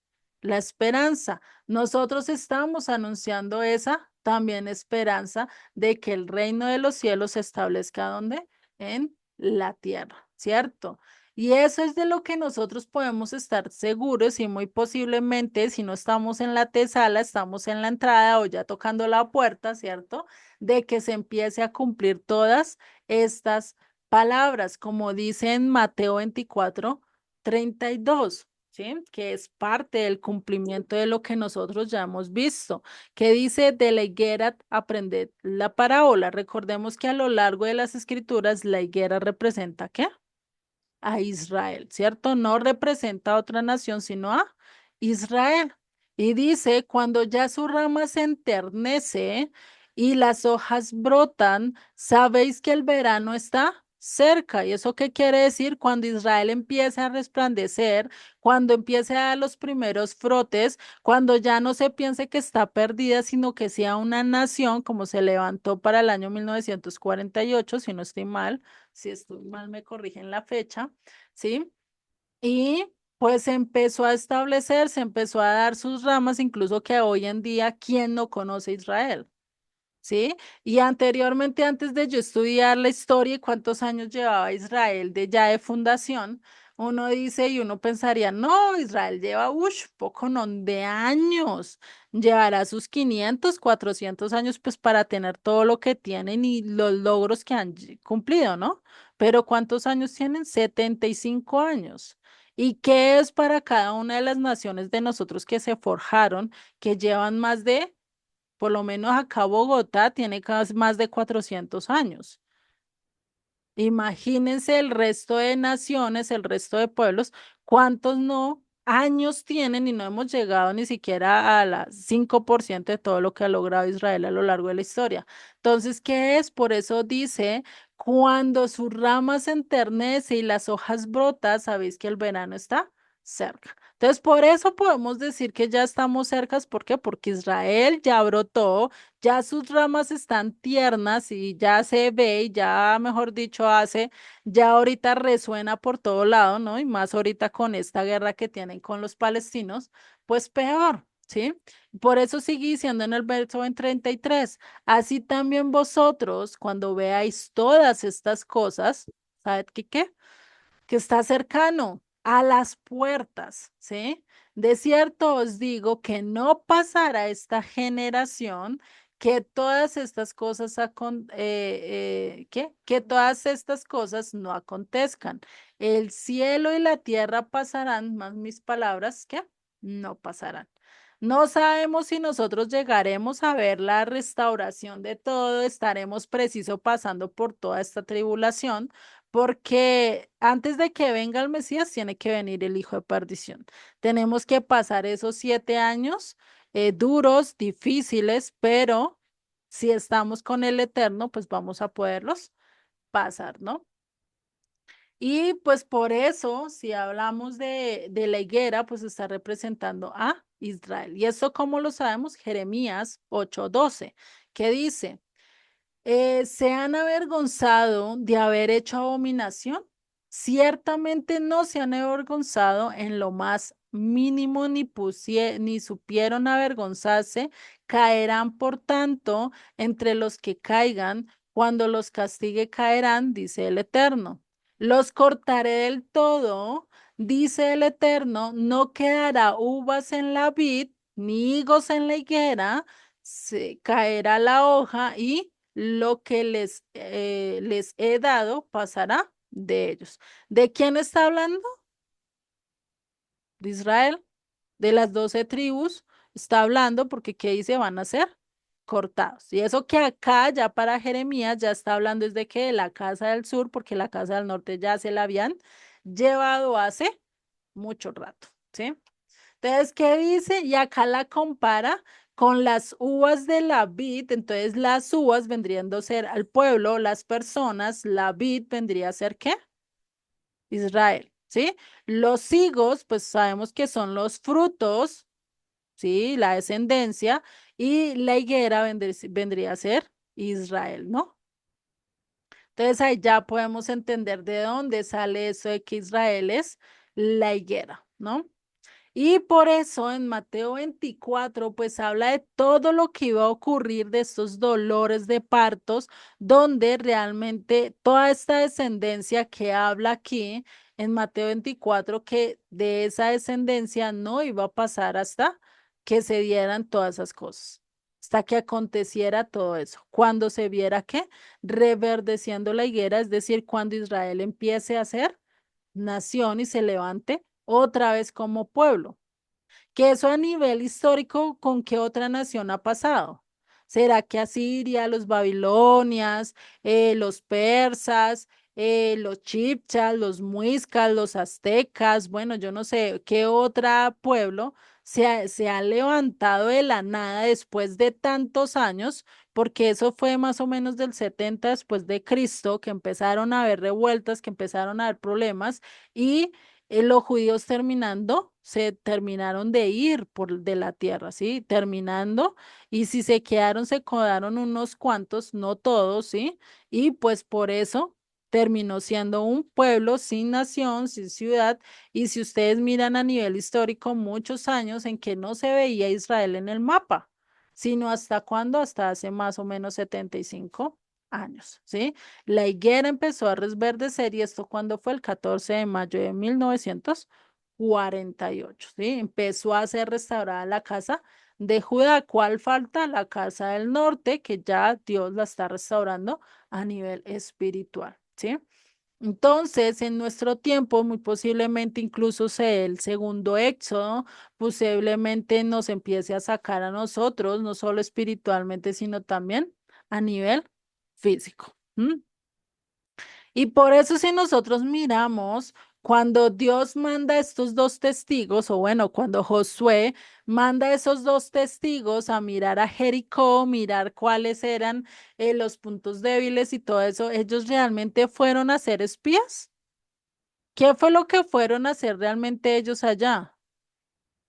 la esperanza, nosotros estamos anunciando esa también esperanza de que el reino de los cielos se establezca ¿dónde? En la tierra, ¿cierto? Y eso es de lo que nosotros podemos estar seguros y muy posiblemente si no estamos en la antesala, estamos en la entrada o ya tocando la puerta, ¿cierto? De que se empiece a cumplir todas estas palabras, como dice en Mateo 24:32, ¿sí? Que es parte del cumplimiento de lo que nosotros ya hemos visto, que dice de la higuera aprended la parábola. Recordemos que a lo largo de las escrituras la higuera representa ¿qué? A Israel, ¿cierto? No representa a otra nación, sino a Israel. Y dice, cuando ya su rama se enternece y las hojas brotan, sabéis que el verano está cerca. ¿Y eso qué quiere decir? Cuando Israel empiece a resplandecer, cuando empiece a dar los primeros frotes, cuando ya no se piense que está perdida, sino que sea una nación como se levantó para el año 1948, si no estoy mal, si estoy mal me corrigen la fecha, ¿sí? Y pues empezó a establecerse, empezó a dar sus ramas, incluso que hoy en día, ¿quién no conoce Israel? ¿Sí? Y anteriormente, antes de yo estudiar la historia y cuántos años llevaba Israel de ya de fundación, uno dice y uno pensaría, no, Israel lleva, poco no, de años, llevará sus 500 400 años pues para tener todo lo que tienen y los logros que han cumplido, ¿no? Pero ¿cuántos años tienen? 75 años. ¿Y qué es para cada una de las naciones de nosotros que se forjaron, que llevan más de por lo menos acá Bogotá tiene casi más de 400 años? Imagínense el resto de naciones, el resto de pueblos, cuántos no años tienen y no hemos llegado ni siquiera a la 5% de todo lo que ha logrado Israel a lo largo de la historia. Entonces, ¿qué es? Por eso dice, cuando sus ramas se enternece y las hojas brotan, sabéis que el verano está cerca. Entonces, por eso podemos decir que ya estamos cercas. ¿Por qué? Porque Israel ya brotó, ya sus ramas están tiernas y ya se ve y ya, mejor dicho, hace, ya ahorita resuena por todo lado, ¿no? Y más ahorita con esta guerra que tienen con los palestinos, pues peor, ¿sí? Por eso sigue diciendo en el verso en 33, así también vosotros, cuando veáis todas estas cosas, ¿sabed qué? Que está cercano a las puertas, ¿sí? De cierto os digo que no pasará esta generación que todas estas cosas ¿qué? Que todas estas cosas no acontezcan. El cielo y la tierra pasarán, más mis palabras, ¿qué? No pasarán. No sabemos si nosotros llegaremos a ver la restauración de todo, estaremos preciso pasando por toda esta tribulación, porque antes de que venga el Mesías tiene que venir el hijo de perdición. Tenemos que pasar esos 7 años duros, difíciles, pero si estamos con el Eterno, pues vamos a poderlos pasar, ¿no? Y pues por eso, si hablamos de la higuera, pues está representando a Israel. ¿Y eso cómo lo sabemos? Jeremías 8:12, que dice, ¿se han avergonzado de haber hecho abominación? Ciertamente no se han avergonzado en lo más mínimo ni supieron avergonzarse, caerán por tanto entre los que caigan, cuando los castigue caerán, dice el Eterno. Los cortaré del todo, dice el Eterno, no quedará uvas en la vid, ni higos en la higuera, se caerá la hoja y lo que les he dado pasará de ellos. ¿De quién está hablando? De Israel, de las 12 tribus. Está hablando porque ¿qué dice? Van a ser cortados. Y eso que acá ya para Jeremías ya está hablando desde que de la casa del sur, porque la casa del norte ya se la habían llevado hace mucho rato, ¿sí? Entonces, ¿qué dice? Y acá la compara con las uvas de la vid. Entonces, las uvas vendrían a ser al pueblo, las personas, la vid vendría a ser ¿qué? Israel, ¿sí? Los higos, pues sabemos que son los frutos, ¿sí? La descendencia, y la higuera vendría a ser Israel, ¿no? Entonces ahí ya podemos entender de dónde sale eso de que Israel es la higuera, ¿no? Y por eso en Mateo 24, pues habla de todo lo que iba a ocurrir de estos dolores de partos, donde realmente toda esta descendencia que habla aquí en Mateo 24, que de esa descendencia no iba a pasar hasta que se dieran todas esas cosas, hasta que aconteciera todo eso. Cuando se viera que reverdeciendo la higuera, es decir, cuando Israel empiece a ser nación y se levante otra vez como pueblo. Que eso a nivel histórico, ¿con qué otra nación ha pasado? ¿Será que Asiria, los babilonias, los persas, los chipchas, los muiscas, los aztecas, bueno, yo no sé qué otro pueblo se ha levantado de la nada después de tantos años? Porque eso fue más o menos del 70 después de Cristo, que empezaron a haber revueltas, que empezaron a haber problemas y los judíos terminando, se terminaron de ir por de la tierra, ¿sí? Terminando, y si se quedaron, se quedaron unos cuantos, no todos, ¿sí? Y pues por eso terminó siendo un pueblo sin nación, sin ciudad, y si ustedes miran a nivel histórico, muchos años en que no se veía Israel en el mapa, sino hasta cuándo, hasta hace más o menos 75 años, ¿sí? La higuera empezó a resverdecer y esto cuando fue el 14 de mayo de 1948, ¿sí? Empezó a ser restaurada la casa de Judá. ¿Cuál falta? La casa del norte, que ya Dios la está restaurando a nivel espiritual, ¿sí? Entonces, en nuestro tiempo, muy posiblemente incluso sea el segundo éxodo, posiblemente nos empiece a sacar a nosotros, no solo espiritualmente, sino también a nivel físico. ¿M? Y por eso si nosotros miramos, cuando Dios manda estos dos testigos, o bueno, cuando Josué manda esos dos testigos a mirar a Jericó, mirar cuáles eran los puntos débiles y todo eso, ellos realmente fueron a ser espías. ¿Qué fue lo que fueron a hacer realmente ellos allá?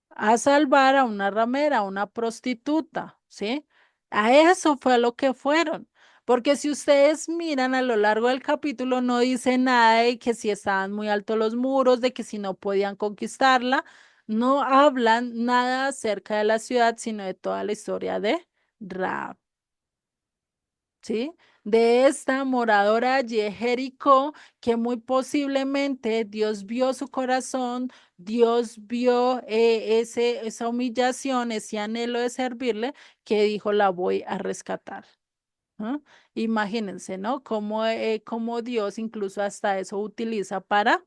A salvar a una ramera, a una prostituta, ¿sí? A eso fue a lo que fueron. Porque si ustedes miran a lo largo del capítulo, no dice nada de que si estaban muy altos los muros, de que si no podían conquistarla, no hablan nada acerca de la ciudad, sino de toda la historia de Raab. ¿Sí? De esta moradora allí de Jericó, que muy posiblemente Dios vio su corazón, Dios vio esa humillación, ese anhelo de servirle, que dijo, la voy a rescatar. ¿Ah? Imagínense, ¿no? Cómo Dios incluso hasta eso utiliza para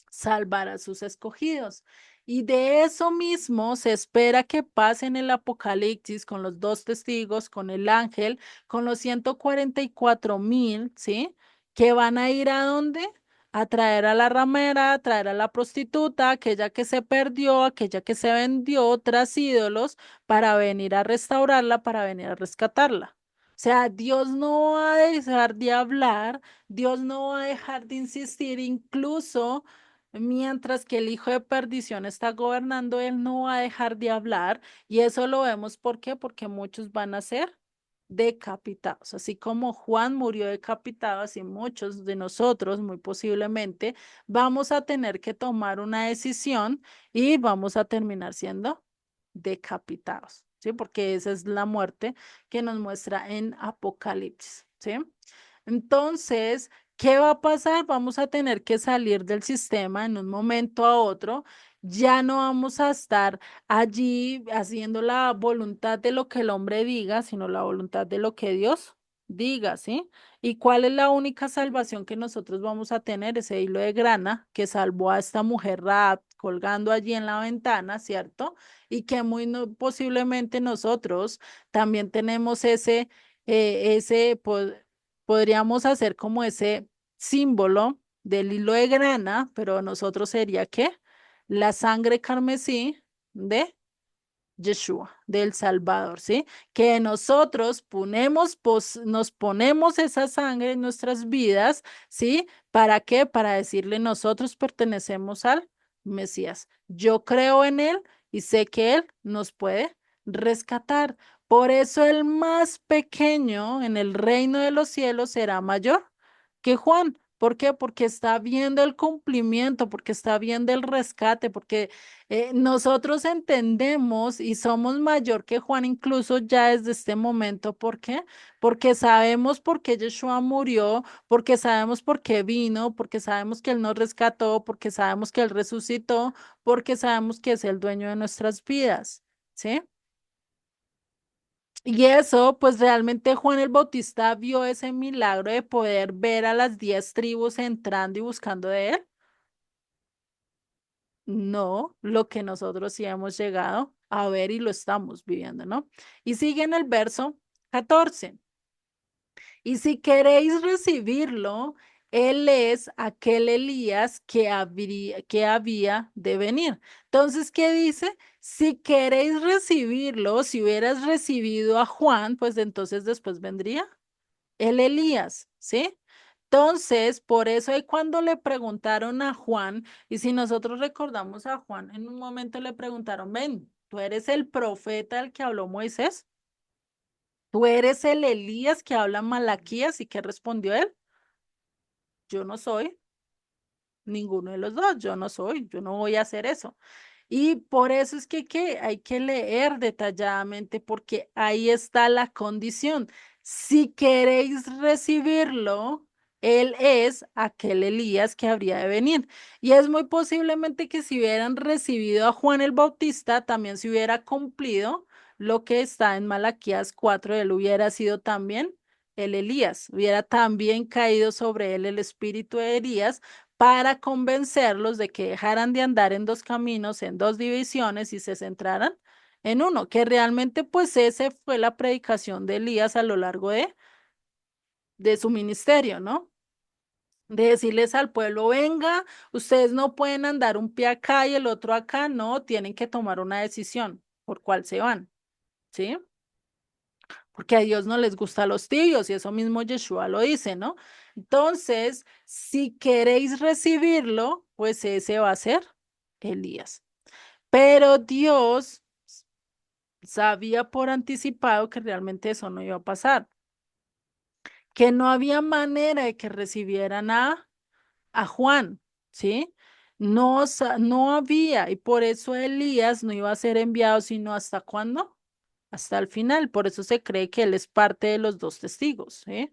salvar a sus escogidos. Y de eso mismo se espera que pase en el Apocalipsis con los dos testigos, con el ángel, con los 144,000, ¿sí? Que van a ir a dónde? A traer a la ramera, a traer a la prostituta, aquella que se perdió, aquella que se vendió tras ídolos, para venir a restaurarla, para venir a rescatarla. O sea, Dios no va a dejar de hablar, Dios no va a dejar de insistir, incluso mientras que el hijo de perdición está gobernando, él no va a dejar de hablar. Y eso lo vemos, ¿por qué? Porque muchos van a ser decapitados. Así como Juan murió decapitado, así muchos de nosotros, muy posiblemente, vamos a tener que tomar una decisión y vamos a terminar siendo decapitados, ¿sí? Porque esa es la muerte que nos muestra en Apocalipsis, ¿sí? Entonces, ¿qué va a pasar? Vamos a tener que salir del sistema en un momento a otro. Ya no vamos a estar allí haciendo la voluntad de lo que el hombre diga, sino la voluntad de lo que Dios diga, ¿sí? ¿Y cuál es la única salvación que nosotros vamos a tener? Ese hilo de grana que salvó a esta mujer Raab colgando allí en la ventana, ¿cierto? Y que muy posiblemente nosotros también tenemos podríamos hacer como ese símbolo del hilo de grana, pero nosotros sería ¿qué? la sangre carmesí de Yeshua, del Salvador, ¿sí? Que nosotros nos ponemos esa sangre en nuestras vidas, ¿sí? ¿Para qué? Para decirle, nosotros pertenecemos al Mesías. Yo creo en Él y sé que Él nos puede rescatar. Por eso el más pequeño en el reino de los cielos será mayor que Juan. ¿Por qué? Porque está viendo el cumplimiento, porque está viendo el rescate, porque nosotros entendemos y somos mayor que Juan incluso ya desde este momento. ¿Por qué? Porque sabemos por qué Yeshua murió, porque sabemos por qué vino, porque sabemos que Él nos rescató, porque sabemos que Él resucitó, porque sabemos que es el dueño de nuestras vidas. ¿Sí? Y eso, pues realmente Juan el Bautista vio ese milagro de poder ver a las 10 tribus entrando y buscando de Él. No, lo que nosotros sí hemos llegado a ver y lo estamos viviendo, ¿no? Y sigue en el verso 14. Y si queréis recibirlo, él es aquel Elías que había de venir. Entonces, ¿qué dice? Si queréis recibirlo, si hubieras recibido a Juan, pues entonces después vendría el Elías, ¿sí? Entonces, por eso ahí cuando le preguntaron a Juan, y si nosotros recordamos a Juan, en un momento le preguntaron, ven, ¿tú eres el profeta al que habló Moisés? ¿Tú eres el Elías que habla Malaquías? ¿Y qué respondió él? Yo no soy ninguno de los dos, yo no soy, yo no voy a hacer eso. Y por eso es que hay que leer detalladamente porque ahí está la condición. Si queréis recibirlo, él es aquel Elías que habría de venir. Y es muy posiblemente que si hubieran recibido a Juan el Bautista, también se hubiera cumplido lo que está en Malaquías 4, él hubiera sido también el Elías, hubiera también caído sobre él el espíritu de Elías para convencerlos de que dejaran de andar en dos caminos, en dos divisiones y se centraran en uno, que realmente pues ese fue la predicación de Elías a lo largo de su ministerio, ¿no? De decirles al pueblo, venga, ustedes no pueden andar un pie acá y el otro acá, no, tienen que tomar una decisión por cuál se van, ¿sí? Porque a Dios no les gusta los tibios y eso mismo Yeshua lo dice, ¿no? Entonces, si queréis recibirlo, pues ese va a ser Elías. Pero Dios sabía por anticipado que realmente eso no iba a pasar, que no había manera de que recibieran a Juan, ¿sí? No, no había, y por eso Elías no iba a ser enviado, sino hasta cuándo, hasta el final. Por eso se cree que él es parte de los dos testigos, ¿sí?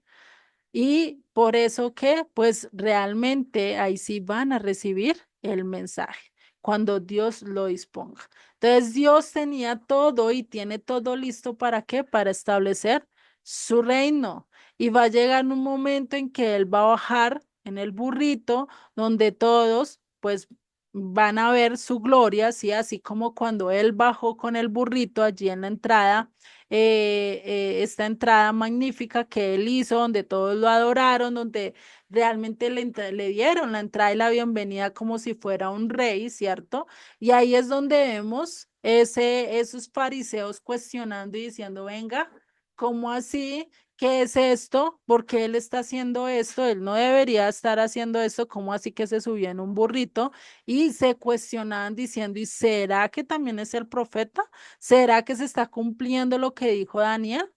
Y por eso que, pues realmente ahí sí van a recibir el mensaje cuando Dios lo disponga. Entonces Dios tenía todo y tiene todo listo para qué? Para establecer su reino. Y va a llegar un momento en que Él va a bajar en el burrito donde todos, pues, van a ver su gloria, ¿sí? Así como cuando Él bajó con el burrito allí en la entrada esta entrada magnífica que él hizo, donde todos lo adoraron, donde realmente le dieron la entrada y la bienvenida como si fuera un rey, ¿cierto? Y ahí es donde vemos esos fariseos cuestionando y diciendo, venga, ¿cómo así? ¿Qué es esto? ¿Por qué él está haciendo esto? Él no debería estar haciendo esto. ¿Cómo así que se subió en un burrito? Y se cuestionaban diciendo, ¿y será que también es el profeta? ¿Será que se está cumpliendo lo que dijo Daniel?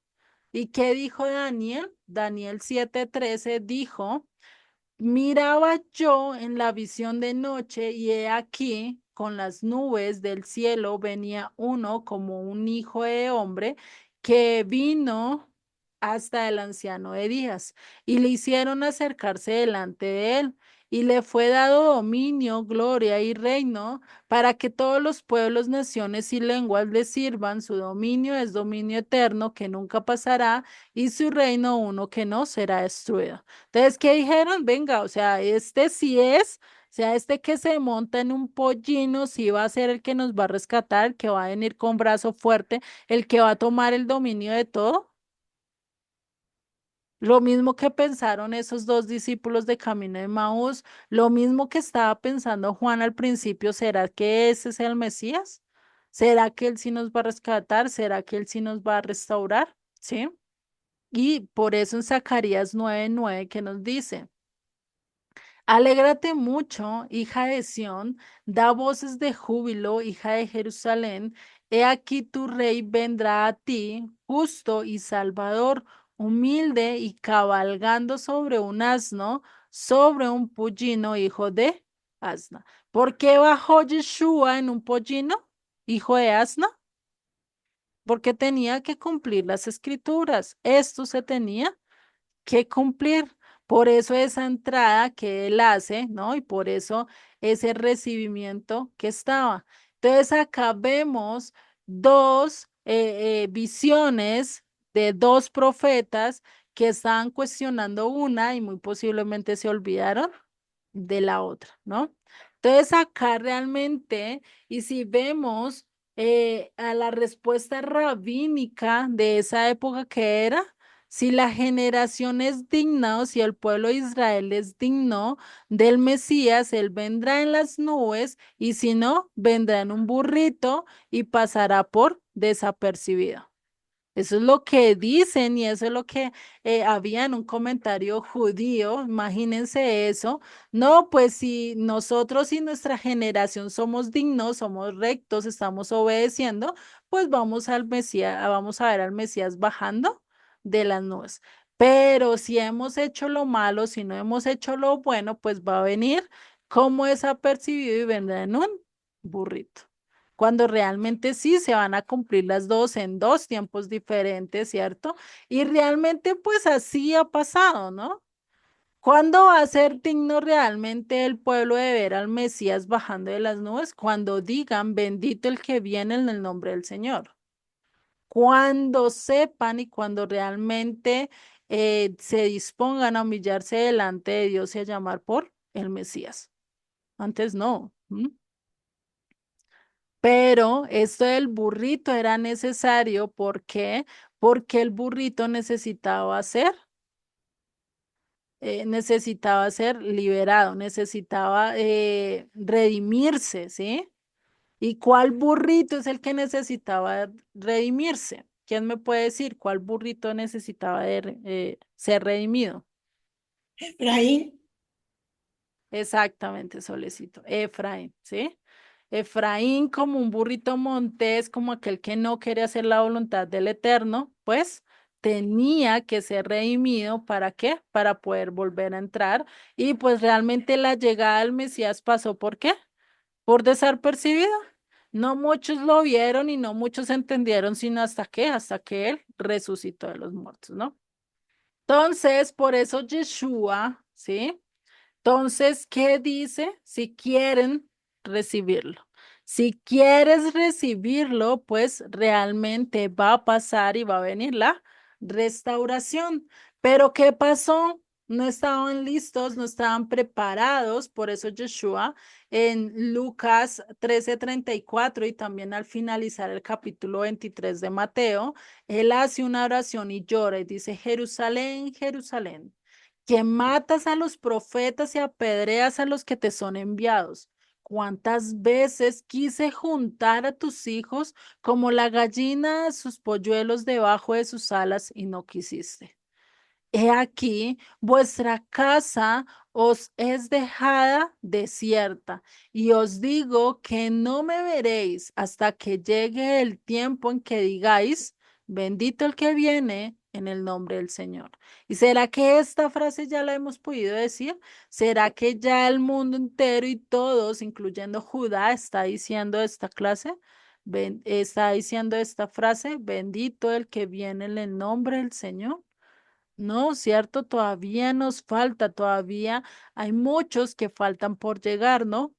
¿Y qué dijo Daniel? Daniel 7:13 dijo, miraba yo en la visión de noche y he aquí, con las nubes del cielo venía uno como un hijo de hombre que vino hasta el anciano de días y le hicieron acercarse delante de él y le fue dado dominio, gloria y reino para que todos los pueblos, naciones y lenguas le sirvan. Su dominio es dominio eterno que nunca pasará y su reino uno que no será destruido. Entonces, ¿qué dijeron? Venga, o sea, este sí es, o sea, este que se monta en un pollino, sí va a ser el que nos va a rescatar, el que va a venir con brazo fuerte, el que va a tomar el dominio de todo. Lo mismo que pensaron esos dos discípulos de Camino de Maús, lo mismo que estaba pensando Juan al principio, ¿será que ese es el Mesías? ¿Será que él sí nos va a rescatar? ¿Será que él sí nos va a restaurar? ¿Sí? Y por eso en Zacarías 9:9 que nos dice, alégrate mucho, hija de Sión, da voces de júbilo, hija de Jerusalén. He aquí tu rey vendrá a ti, justo y salvador, humilde y cabalgando sobre un asno, sobre un pollino, hijo de asna. ¿Por qué bajó Yeshua en un pollino, hijo de asna? Porque tenía que cumplir las escrituras. Esto se tenía que cumplir. Por eso esa entrada que él hace, ¿no? Y por eso ese recibimiento que estaba. Entonces acá vemos dos visiones de dos profetas que estaban cuestionando una y muy posiblemente se olvidaron de la otra, ¿no? Entonces acá realmente, y si vemos a la respuesta rabínica de esa época que era, si la generación es digna o si el pueblo de Israel es digno del Mesías, él vendrá en las nubes y si no, vendrá en un burrito y pasará por desapercibido. Eso es lo que dicen y eso es lo que había en un comentario judío. Imagínense eso. No, pues si nosotros y nuestra generación somos dignos, somos rectos, estamos obedeciendo, pues vamos al Mesías, vamos a ver al Mesías bajando de las nubes. Pero si hemos hecho lo malo, si no hemos hecho lo bueno, pues va a venir como desapercibido y vendrá en un burrito cuando realmente sí se van a cumplir las dos en dos tiempos diferentes, ¿cierto? Y realmente pues así ha pasado, ¿no? ¿Cuándo va a ser digno realmente el pueblo de ver al Mesías bajando de las nubes? Cuando digan, bendito el que viene en el nombre del Señor. Cuando sepan y cuando realmente se dispongan a humillarse delante de Dios y a llamar por el Mesías. Antes no. ¿M? Pero esto del burrito era necesario, ¿por qué? Porque el burrito necesitaba ser liberado, necesitaba redimirse, ¿sí? ¿Y cuál burrito es el que necesitaba redimirse? ¿Quién me puede decir cuál burrito necesitaba ser redimido? Efraín, Exactamente, Solecito. Efraín, ¿sí? Efraín como un burrito montés, como aquel que no quiere hacer la voluntad del Eterno, pues tenía que ser redimido. ¿Para qué? Para poder volver a entrar. Y pues realmente la llegada del Mesías pasó ¿por qué? Por desapercibido. No muchos lo vieron y no muchos entendieron, sino hasta que él resucitó de los muertos, ¿no? Entonces, por eso Yeshua, ¿sí? Entonces, ¿qué dice? Si quieren recibirlo. Si quieres recibirlo, pues realmente va a pasar y va a venir la restauración. Pero ¿qué pasó? No estaban listos, no estaban preparados. Por eso Yeshua en Lucas 13:34 y también al finalizar el capítulo 23 de Mateo, él hace una oración y llora y dice, Jerusalén, Jerusalén, que matas a los profetas y apedreas a los que te son enviados. ¿Cuántas veces quise juntar a tus hijos como la gallina a sus polluelos debajo de sus alas y no quisiste? He aquí, vuestra casa os es dejada desierta, y os digo que no me veréis hasta que llegue el tiempo en que digáis, bendito el que viene en el nombre del Señor. ¿Y será que esta frase ya la hemos podido decir? ¿Será que ya el mundo entero y todos, incluyendo Judá, está diciendo esta clase? Está diciendo esta frase, bendito el que viene en el nombre del Señor. No, cierto, todavía nos falta, todavía hay muchos que faltan por llegar, ¿no?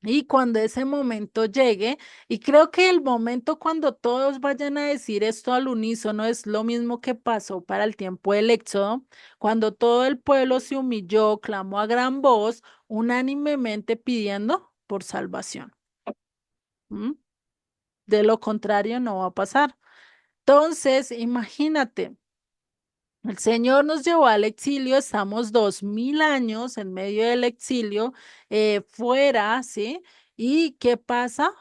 Y cuando ese momento llegue, y creo que el momento cuando todos vayan a decir esto al unísono es lo mismo que pasó para el tiempo del Éxodo, cuando todo el pueblo se humilló, clamó a gran voz, unánimemente pidiendo por salvación. ¿M? De lo contrario, no va a pasar. Entonces, imagínate. El Señor nos llevó al exilio, estamos 2000 años en medio del exilio, fuera, ¿sí? ¿Y qué pasa?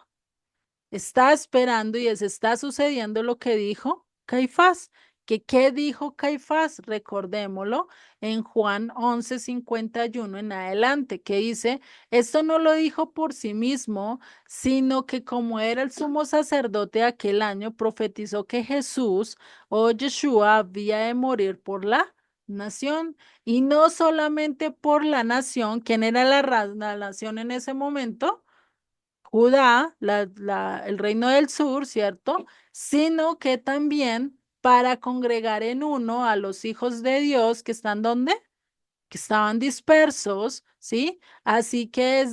Está esperando y se está sucediendo lo que dijo Caifás. ¿Qué dijo Caifás? Recordémoslo en Juan 11:51 en adelante, que dice, esto no lo dijo por sí mismo, sino que como era el sumo sacerdote de aquel año, profetizó que Jesús o Yeshua había de morir por la nación y no solamente por la nación, ¿quién era la nación en ese momento? Judá, el reino del sur, ¿cierto? Sino que también para congregar en uno a los hijos de Dios que están donde, que estaban dispersos, ¿sí? Así que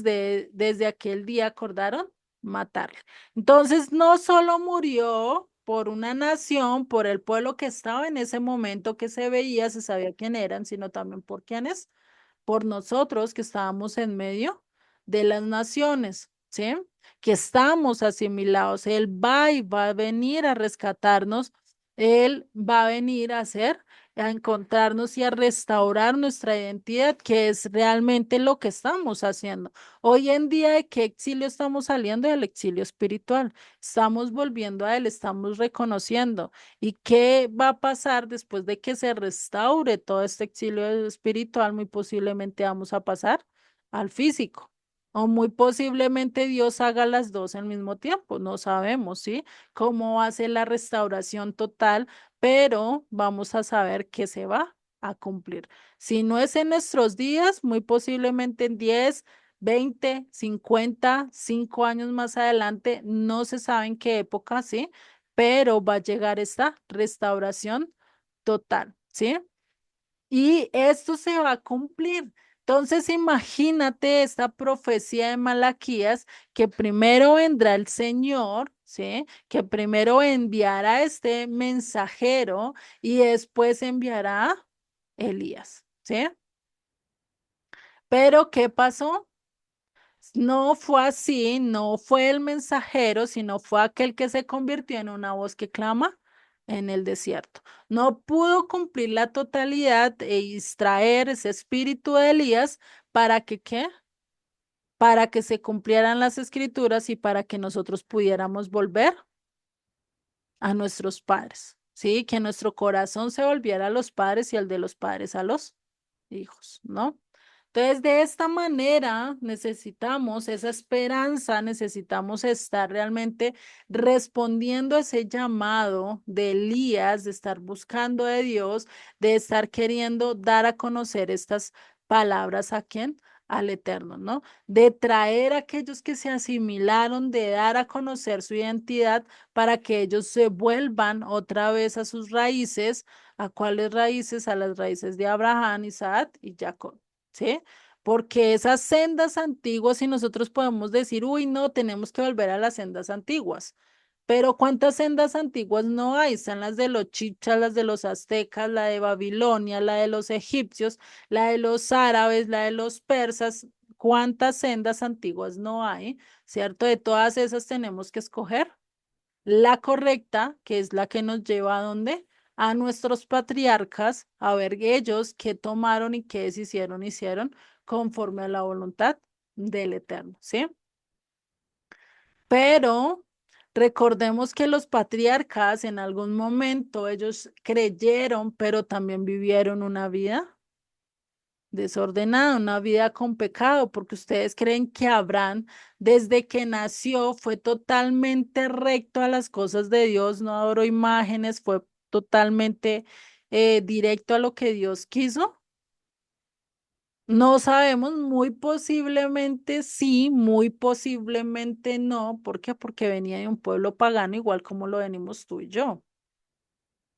desde aquel día acordaron matarle. Entonces, no solo murió por una nación, por el pueblo que estaba en ese momento que se veía, se sabía quién eran, sino también por quiénes, por nosotros que estábamos en medio de las naciones, ¿sí? Que estamos asimilados. Él va y va a venir a rescatarnos. Él va a venir a hacer, a encontrarnos y a restaurar nuestra identidad, que es realmente lo que estamos haciendo. Hoy en día, ¿de qué exilio estamos saliendo? Del exilio espiritual. Estamos volviendo a él, estamos reconociendo. ¿Y qué va a pasar después de que se restaure todo este exilio espiritual? Muy posiblemente vamos a pasar al físico. O muy posiblemente Dios haga las dos al mismo tiempo. No sabemos, ¿sí? Cómo hace la restauración total, pero vamos a saber que se va a cumplir. Si no es en nuestros días, muy posiblemente en 10, 20, 50, 5 años más adelante, no se sabe en qué época, ¿sí? Pero va a llegar esta restauración total, ¿sí? Y esto se va a cumplir. Entonces, imagínate esta profecía de Malaquías, que primero vendrá el Señor, ¿sí? Que primero enviará este mensajero y después enviará Elías, ¿sí? Pero, ¿qué pasó? No fue así, no fue el mensajero, sino fue aquel que se convirtió en una voz que clama en el desierto. No pudo cumplir la totalidad e extraer ese espíritu de Elías para que, ¿qué? Para que se cumplieran las escrituras y para que nosotros pudiéramos volver a nuestros padres, ¿sí? Que nuestro corazón se volviera a los padres y el de los padres a los hijos, ¿no? Entonces, de esta manera necesitamos esa esperanza, necesitamos estar realmente respondiendo a ese llamado de Elías, de estar buscando de Dios, de estar queriendo dar a conocer estas palabras a quién, al Eterno, ¿no? De traer a aquellos que se asimilaron, de dar a conocer su identidad para que ellos se vuelvan otra vez a sus raíces. ¿A cuáles raíces? A las raíces de Abraham, Isaac y Jacob. ¿Sí? Porque esas sendas antiguas, y nosotros podemos decir, uy, no, tenemos que volver a las sendas antiguas. Pero ¿cuántas sendas antiguas no hay? Están las de los chichas, las de los aztecas, la de Babilonia, la de los egipcios, la de los árabes, la de los persas. ¿Cuántas sendas antiguas no hay? ¿Cierto? De todas esas tenemos que escoger la correcta, que es la que nos lleva a dónde? A nuestros patriarcas, a ver ellos qué tomaron y qué hicieron conforme a la voluntad del Eterno, ¿sí? Pero recordemos que los patriarcas en algún momento ellos creyeron, pero también vivieron una vida desordenada, una vida con pecado, porque ustedes creen que Abraham, desde que nació, fue totalmente recto a las cosas de Dios, no adoró imágenes, fue totalmente directo a lo que Dios quiso. No sabemos, muy posiblemente sí, muy posiblemente no. ¿Por qué? Porque venía de un pueblo pagano, igual como lo venimos tú y yo.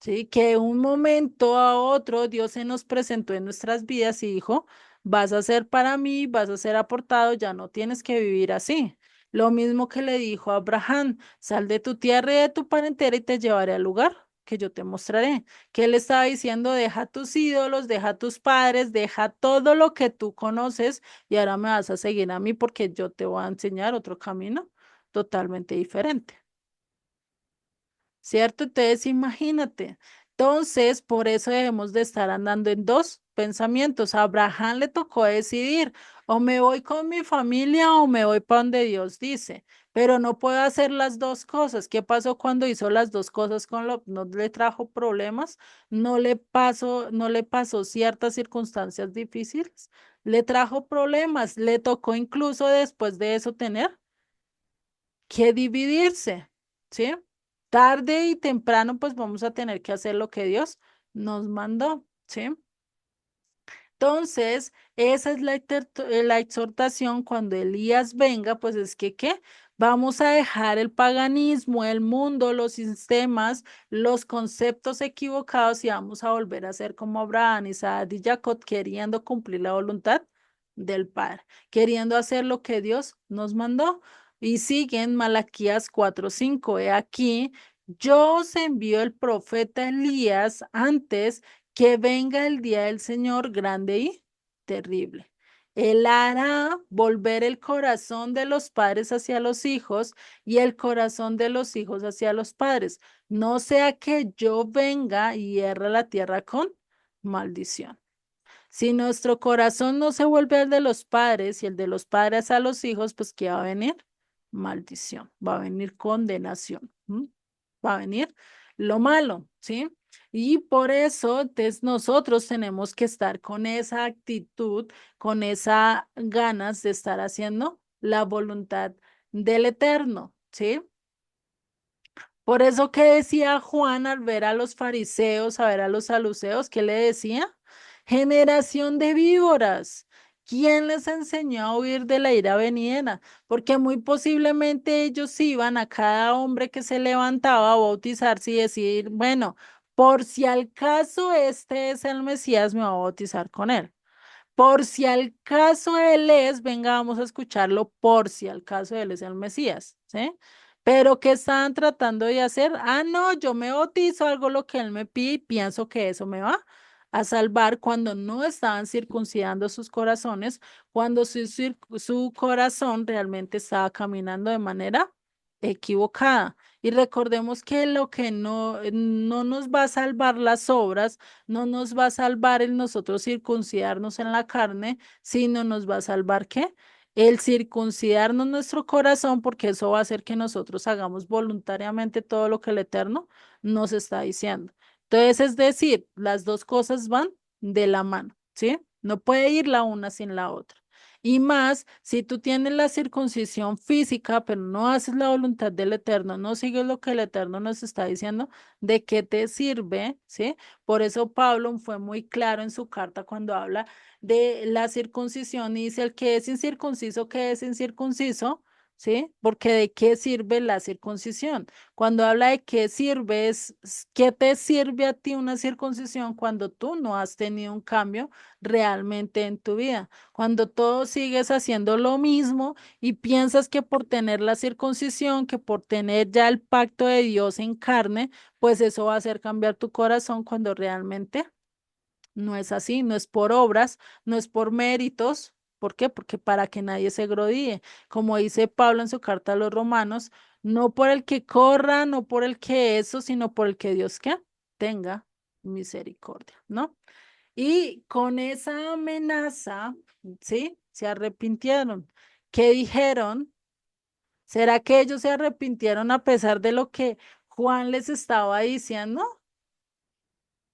Sí, que de un momento a otro Dios se nos presentó en nuestras vidas y dijo, vas a ser para mí, vas a ser aportado, ya no tienes que vivir así. Lo mismo que le dijo a Abraham, sal de tu tierra y de tu parentela y te llevaré al lugar que yo te mostraré. Que él estaba diciendo, deja tus ídolos, deja tus padres, deja todo lo que tú conoces y ahora me vas a seguir a mí porque yo te voy a enseñar otro camino totalmente diferente. ¿Cierto? Entonces, imagínate. Entonces, por eso debemos de estar andando en dos pensamientos. A Abraham le tocó decidir, o me voy con mi familia o me voy para donde Dios dice, pero no puedo hacer las dos cosas. ¿Qué pasó cuando hizo las dos cosas con lo, no le trajo problemas? No le pasó ciertas circunstancias difíciles, le trajo problemas, le tocó incluso después de eso tener que dividirse, ¿sí? Tarde y temprano, pues vamos a tener que hacer lo que Dios nos mandó, ¿sí? Entonces, esa es la exhortación cuando Elías venga, pues es que, ¿qué? Vamos a dejar el paganismo, el mundo, los sistemas, los conceptos equivocados y vamos a volver a ser como Abraham, Isaac y Jacob, queriendo cumplir la voluntad del Padre, queriendo hacer lo que Dios nos mandó. Y siguen Malaquías 4:5. He aquí, yo os envío el profeta Elías antes que venga el día del Señor grande y terrible. Él hará volver el corazón de los padres hacia los hijos y el corazón de los hijos hacia los padres. No sea que yo venga y hierra la tierra con maldición. Si nuestro corazón no se vuelve al de los padres y el de los padres a los hijos, pues ¿qué va a venir? Maldición, va a venir condenación, ¿m? Va a venir lo malo, ¿sí? Y por eso entonces, nosotros tenemos que estar con esa actitud, con esa ganas de estar haciendo la voluntad del Eterno, ¿sí? Por eso que decía Juan al ver a los fariseos, a ver a los saduceos, ¿qué le decía? Generación de víboras. ¿Quién les enseñó a huir de la ira venidera? Porque muy posiblemente ellos iban a cada hombre que se levantaba a bautizarse y decir, bueno, por si al caso este es el Mesías, me voy a bautizar con él. Por si al caso él es, venga, vamos a escucharlo, por si al caso él es el Mesías, ¿sí? Pero ¿qué estaban tratando de hacer? Ah, no, yo me bautizo, algo lo que él me pide y pienso que eso me va a salvar cuando no estaban circuncidando sus corazones, cuando su corazón realmente estaba caminando de manera equivocada. Y recordemos que lo que no nos va a salvar las obras, no nos va a salvar el nosotros circuncidarnos en la carne, sino nos va a salvar ¿qué? El circuncidarnos nuestro corazón, porque eso va a hacer que nosotros hagamos voluntariamente todo lo que el Eterno nos está diciendo. Entonces, es decir, las dos cosas van de la mano, ¿sí? No puede ir la una sin la otra. Y más, si tú tienes la circuncisión física, pero no haces la voluntad del Eterno, no sigues lo que el Eterno nos está diciendo, ¿de qué te sirve? ¿Sí? Por eso Pablo fue muy claro en su carta cuando habla de la circuncisión y dice, el que es incircunciso, que es incircunciso, ¿sí? Porque ¿de qué sirve la circuncisión? Cuando habla de qué sirve, ¿qué te sirve a ti una circuncisión cuando tú no has tenido un cambio realmente en tu vida? Cuando todo sigues haciendo lo mismo y piensas que por tener la circuncisión, que por tener ya el pacto de Dios en carne, pues eso va a hacer cambiar tu corazón cuando realmente no es así, no es por obras, no es por méritos. ¿Por qué? Porque para que nadie se grodíe. Como dice Pablo en su carta a los romanos, no por el que corra, no por el que eso, sino por el que Dios que tenga misericordia, ¿no? Y con esa amenaza, ¿sí? Se arrepintieron. ¿Qué dijeron? ¿Será que ellos se arrepintieron a pesar de lo que Juan les estaba diciendo?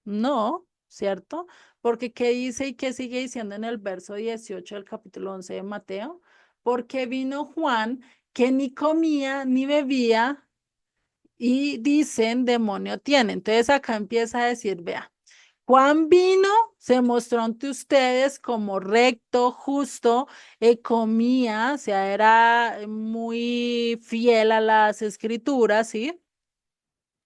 No, ¿cierto? Porque ¿qué dice y qué sigue diciendo en el verso 18 del capítulo 11 de Mateo? Porque vino Juan que ni comía ni bebía y dicen demonio tiene. Entonces acá empieza a decir, vea, Juan vino, se mostró ante ustedes como recto, justo, comía, o sea, era muy fiel a las escrituras, ¿sí?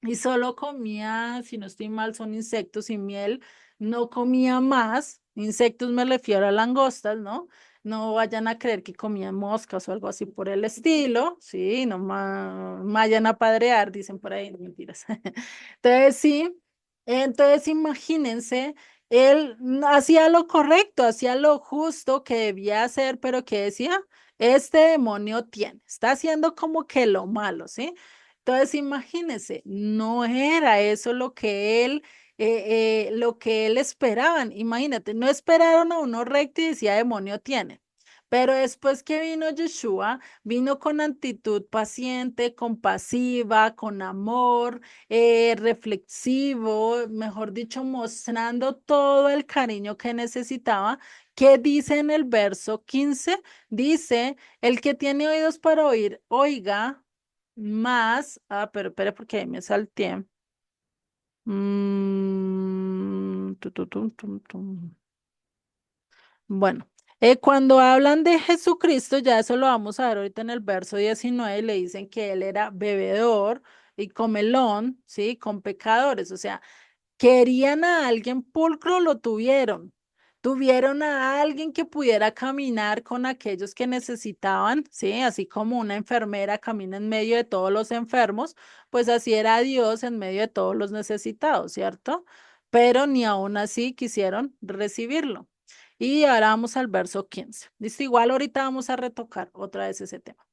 Y solo comía, si no estoy mal, son insectos y miel. No comía más. Insectos me refiero a langostas, ¿no? No vayan a creer que comían moscas o algo así por el estilo. Sí, no vayan a padrear, dicen por ahí, no, mentiras. Entonces, sí. Entonces, imagínense, él hacía lo correcto, hacía lo justo que debía hacer, pero que decía, este demonio tiene, está haciendo como que lo malo, ¿sí? Entonces, imagínense, no era eso lo que él lo que él esperaban. Imagínate, no esperaron a uno recto y decía demonio tiene. Pero después que vino Yeshua, vino con actitud paciente, compasiva, con amor, reflexivo, mejor dicho, mostrando todo el cariño que necesitaba. ¿Qué dice en el verso 15? Dice, el que tiene oídos para oír, oiga más. Ah, pero espera, porque ahí me salté. Tu. Bueno, cuando hablan de Jesucristo, ya eso lo vamos a ver ahorita en el verso 19, le dicen que él era bebedor y comelón, ¿sí? Con pecadores, o sea, querían a alguien pulcro, lo tuvieron. Tuvieron a alguien que pudiera caminar con aquellos que necesitaban, ¿sí? Así como una enfermera camina en medio de todos los enfermos, pues así era Dios en medio de todos los necesitados, ¿cierto? Pero ni aún así quisieron recibirlo. Y ahora vamos al verso 15. Listo, igual ahorita vamos a retocar otra vez ese tema.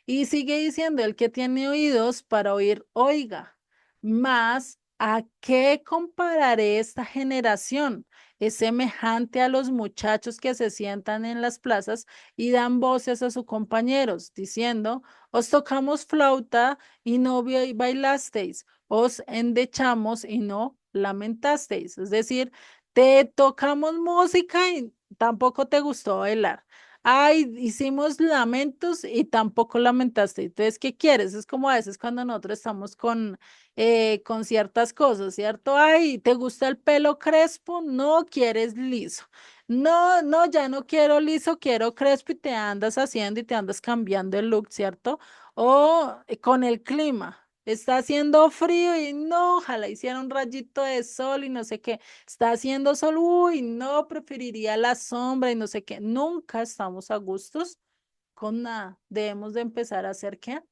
Y sigue diciendo, el que tiene oídos para oír, oiga. Mas, ¿a qué compararé esta generación? Es semejante a los muchachos que se sientan en las plazas y dan voces a sus compañeros, diciendo, os tocamos flauta y no bailasteis, os endechamos y no lamentasteis. Es decir, te tocamos música y tampoco te gustó bailar. Ay, hicimos lamentos y tampoco lamentaste. Entonces, ¿qué quieres? Es como a veces cuando nosotros estamos con ciertas cosas, ¿cierto? Ay, ¿te gusta el pelo crespo? No quieres liso. No, no, ya no quiero liso, quiero crespo y te andas haciendo y te andas cambiando el look, ¿cierto? O con el clima. Está haciendo frío y no, ojalá hiciera un rayito de sol y no sé qué. Está haciendo sol, uy, no, preferiría la sombra y no sé qué. Nunca estamos a gustos con nada. Debemos de empezar a ser ¿qué?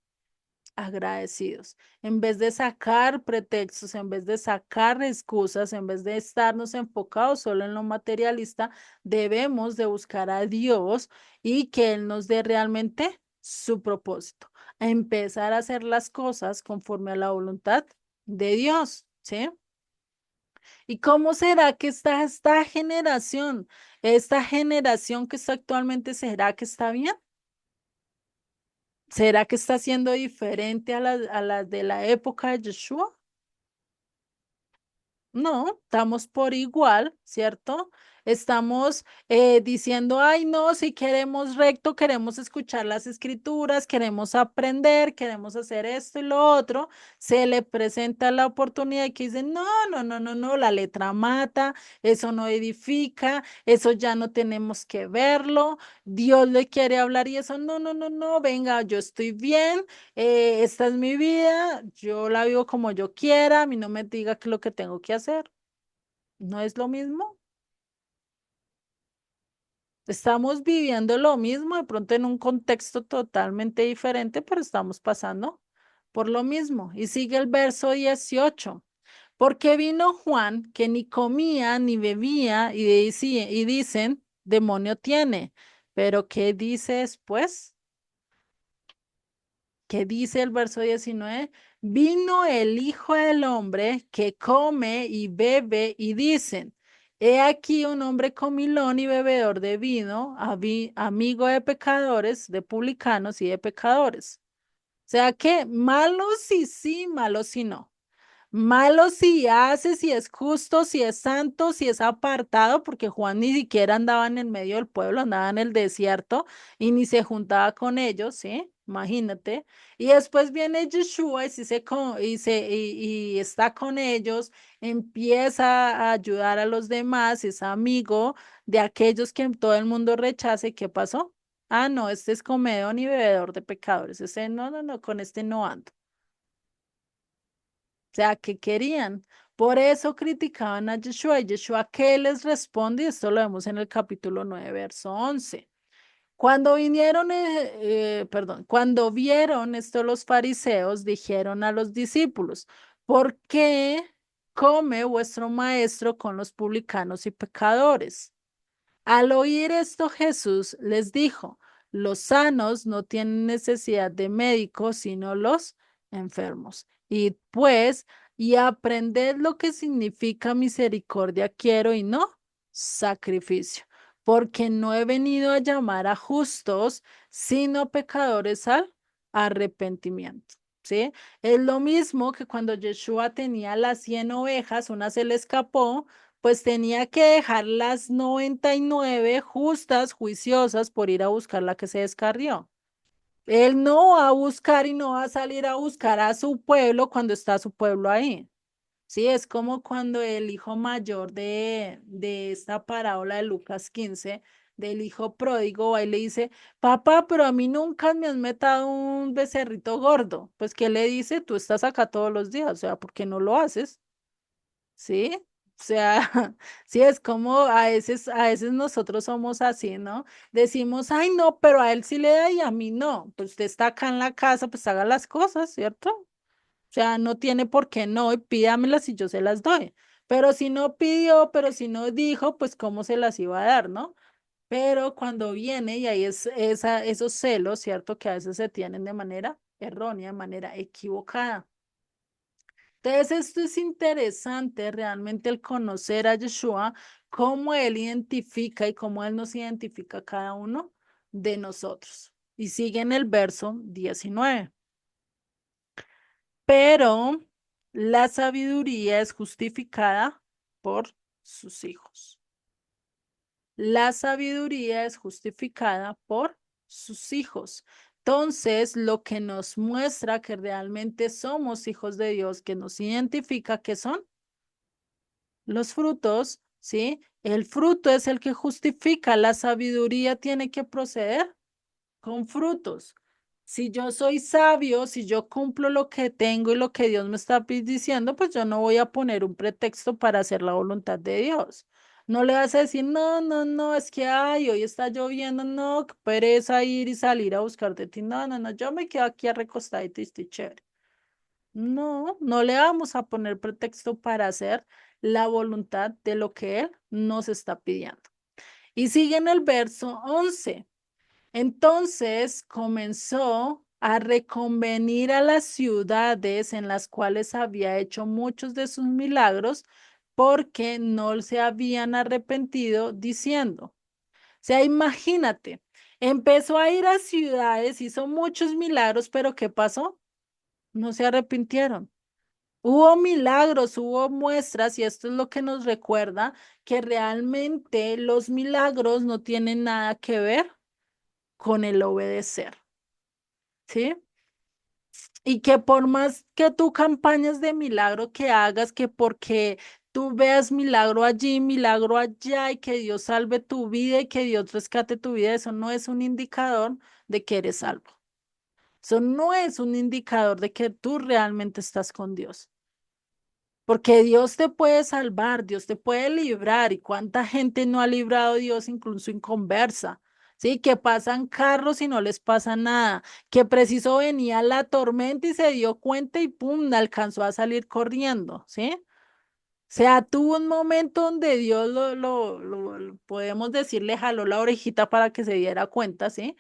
Agradecidos. En vez de sacar pretextos, en vez de sacar excusas, en vez de estarnos enfocados solo en lo materialista, debemos de buscar a Dios y que Él nos dé realmente su propósito. A empezar a hacer las cosas conforme a la voluntad de Dios, ¿sí? ¿Y cómo será que está esta generación que está actualmente, será que está bien? ¿Será que está siendo diferente a las de la época de Yeshua? No, estamos por igual, ¿cierto? Estamos diciendo, ay, no, si queremos recto, queremos escuchar las escrituras, queremos aprender, queremos hacer esto y lo otro. Se le presenta la oportunidad y que dicen, no, no, no, no, no, la letra mata, eso no edifica, eso ya no tenemos que verlo. Dios le quiere hablar y eso, no, no, no, no, venga, yo estoy bien, esta es mi vida, yo la vivo como yo quiera, a mí no me diga qué es lo que tengo que hacer. ¿No es lo mismo? Estamos viviendo lo mismo, de pronto en un contexto totalmente diferente, pero estamos pasando por lo mismo. Y sigue el verso 18. Porque vino Juan que ni comía ni bebía y dicen, demonio tiene. Pero ¿qué dice después? ¿Qué dice el verso 19? Vino el Hijo del Hombre que come y bebe y dicen, he aquí un hombre comilón y bebedor de vino, amigo de pecadores, de publicanos y de pecadores. O sea que malos sí, sí, malos sí no. Malo si hace, si es justo, si es santo, si es apartado, porque Juan ni siquiera andaba en el medio del pueblo, andaba en el desierto y ni se juntaba con ellos, ¿sí? Imagínate. Y después viene Yeshua y, sí y está con ellos, empieza a ayudar a los demás, es amigo de aquellos que todo el mundo rechaza. ¿Y qué pasó? Ah, no, este es comedor y bebedor de pecadores. Ese no, no, no, con este no ando. O sea, ¿qué querían? Por eso criticaban a Yeshua. ¿Y Yeshua qué les responde? Esto lo vemos en el capítulo 9 verso 11. Cuando vieron esto los fariseos, dijeron a los discípulos, ¿por qué come vuestro maestro con los publicanos y pecadores? Al oír esto, Jesús les dijo, los sanos no tienen necesidad de médicos, sino los enfermos. Y pues y aprended lo que significa misericordia quiero y no sacrificio, porque no he venido a llamar a justos, sino pecadores al arrepentimiento. ¿Sí? Es lo mismo que cuando Yeshua tenía las 100 ovejas, una se le escapó, pues tenía que dejar las 99 justas, juiciosas, por ir a buscar la que se descarrió. Él no va a buscar y no va a salir a buscar a su pueblo cuando está su pueblo ahí. Sí, es como cuando el hijo mayor de esta parábola de Lucas 15, del hijo pródigo, va y le dice, papá, pero a mí nunca me has metido un becerrito gordo. Pues, ¿qué le dice? Tú estás acá todos los días, o sea, ¿por qué no lo haces? ¿Sí? O sea, sí, es como a veces nosotros somos así, ¿no? Decimos, ay, no, pero a él sí le da y a mí no. Pues usted está acá en la casa, pues haga las cosas, ¿cierto? O sea, no tiene por qué no, y pídamelas y yo se las doy. Pero si no pidió, pero si no dijo, pues cómo se las iba a dar, ¿no? Pero cuando viene, y ahí es esos celos, ¿cierto? Que a veces se tienen de manera errónea, de manera equivocada. Entonces, esto es interesante realmente el conocer a Yeshua, cómo él identifica y cómo él nos identifica a cada uno de nosotros. Y sigue en el verso 19. Pero la sabiduría es justificada por sus hijos. La sabiduría es justificada por sus hijos. Entonces, lo que nos muestra que realmente somos hijos de Dios, que nos identifica que son los frutos, ¿sí? El fruto es el que justifica. La sabiduría tiene que proceder con frutos. Si yo soy sabio, si yo cumplo lo que tengo y lo que Dios me está diciendo, pues yo no voy a poner un pretexto para hacer la voluntad de Dios. No le vas a decir, no, no, no, es que ay, hoy está lloviendo, no, qué pereza ir y salir a buscar de ti. No, no, no, yo me quedo aquí recostadito y estoy chévere. No, no le vamos a poner pretexto para hacer la voluntad de lo que Él nos está pidiendo. Y sigue en el verso 11. Entonces comenzó a reconvenir a las ciudades en las cuales había hecho muchos de sus milagros porque no se habían arrepentido diciendo. O sea, imagínate, empezó a ir a ciudades, hizo muchos milagros, pero ¿qué pasó? No se arrepintieron. Hubo milagros, hubo muestras y esto es lo que nos recuerda que realmente los milagros no tienen nada que ver con el obedecer. ¿Sí? Y que por más que tú campañas de milagro que hagas, que porque tú veas milagro allí, milagro allá y que Dios salve tu vida y que Dios rescate tu vida, eso no es un indicador de que eres salvo. Eso no es un indicador de que tú realmente estás con Dios. Porque Dios te puede salvar, Dios te puede librar. ¿Y cuánta gente no ha librado Dios incluso en conversa? Sí, que pasan carros y no les pasa nada, que preciso venía la tormenta y se dio cuenta y pum, alcanzó a salir corriendo, ¿sí? O sea, tuvo un momento donde Dios podemos decir, le jaló la orejita para que se diera cuenta, ¿sí?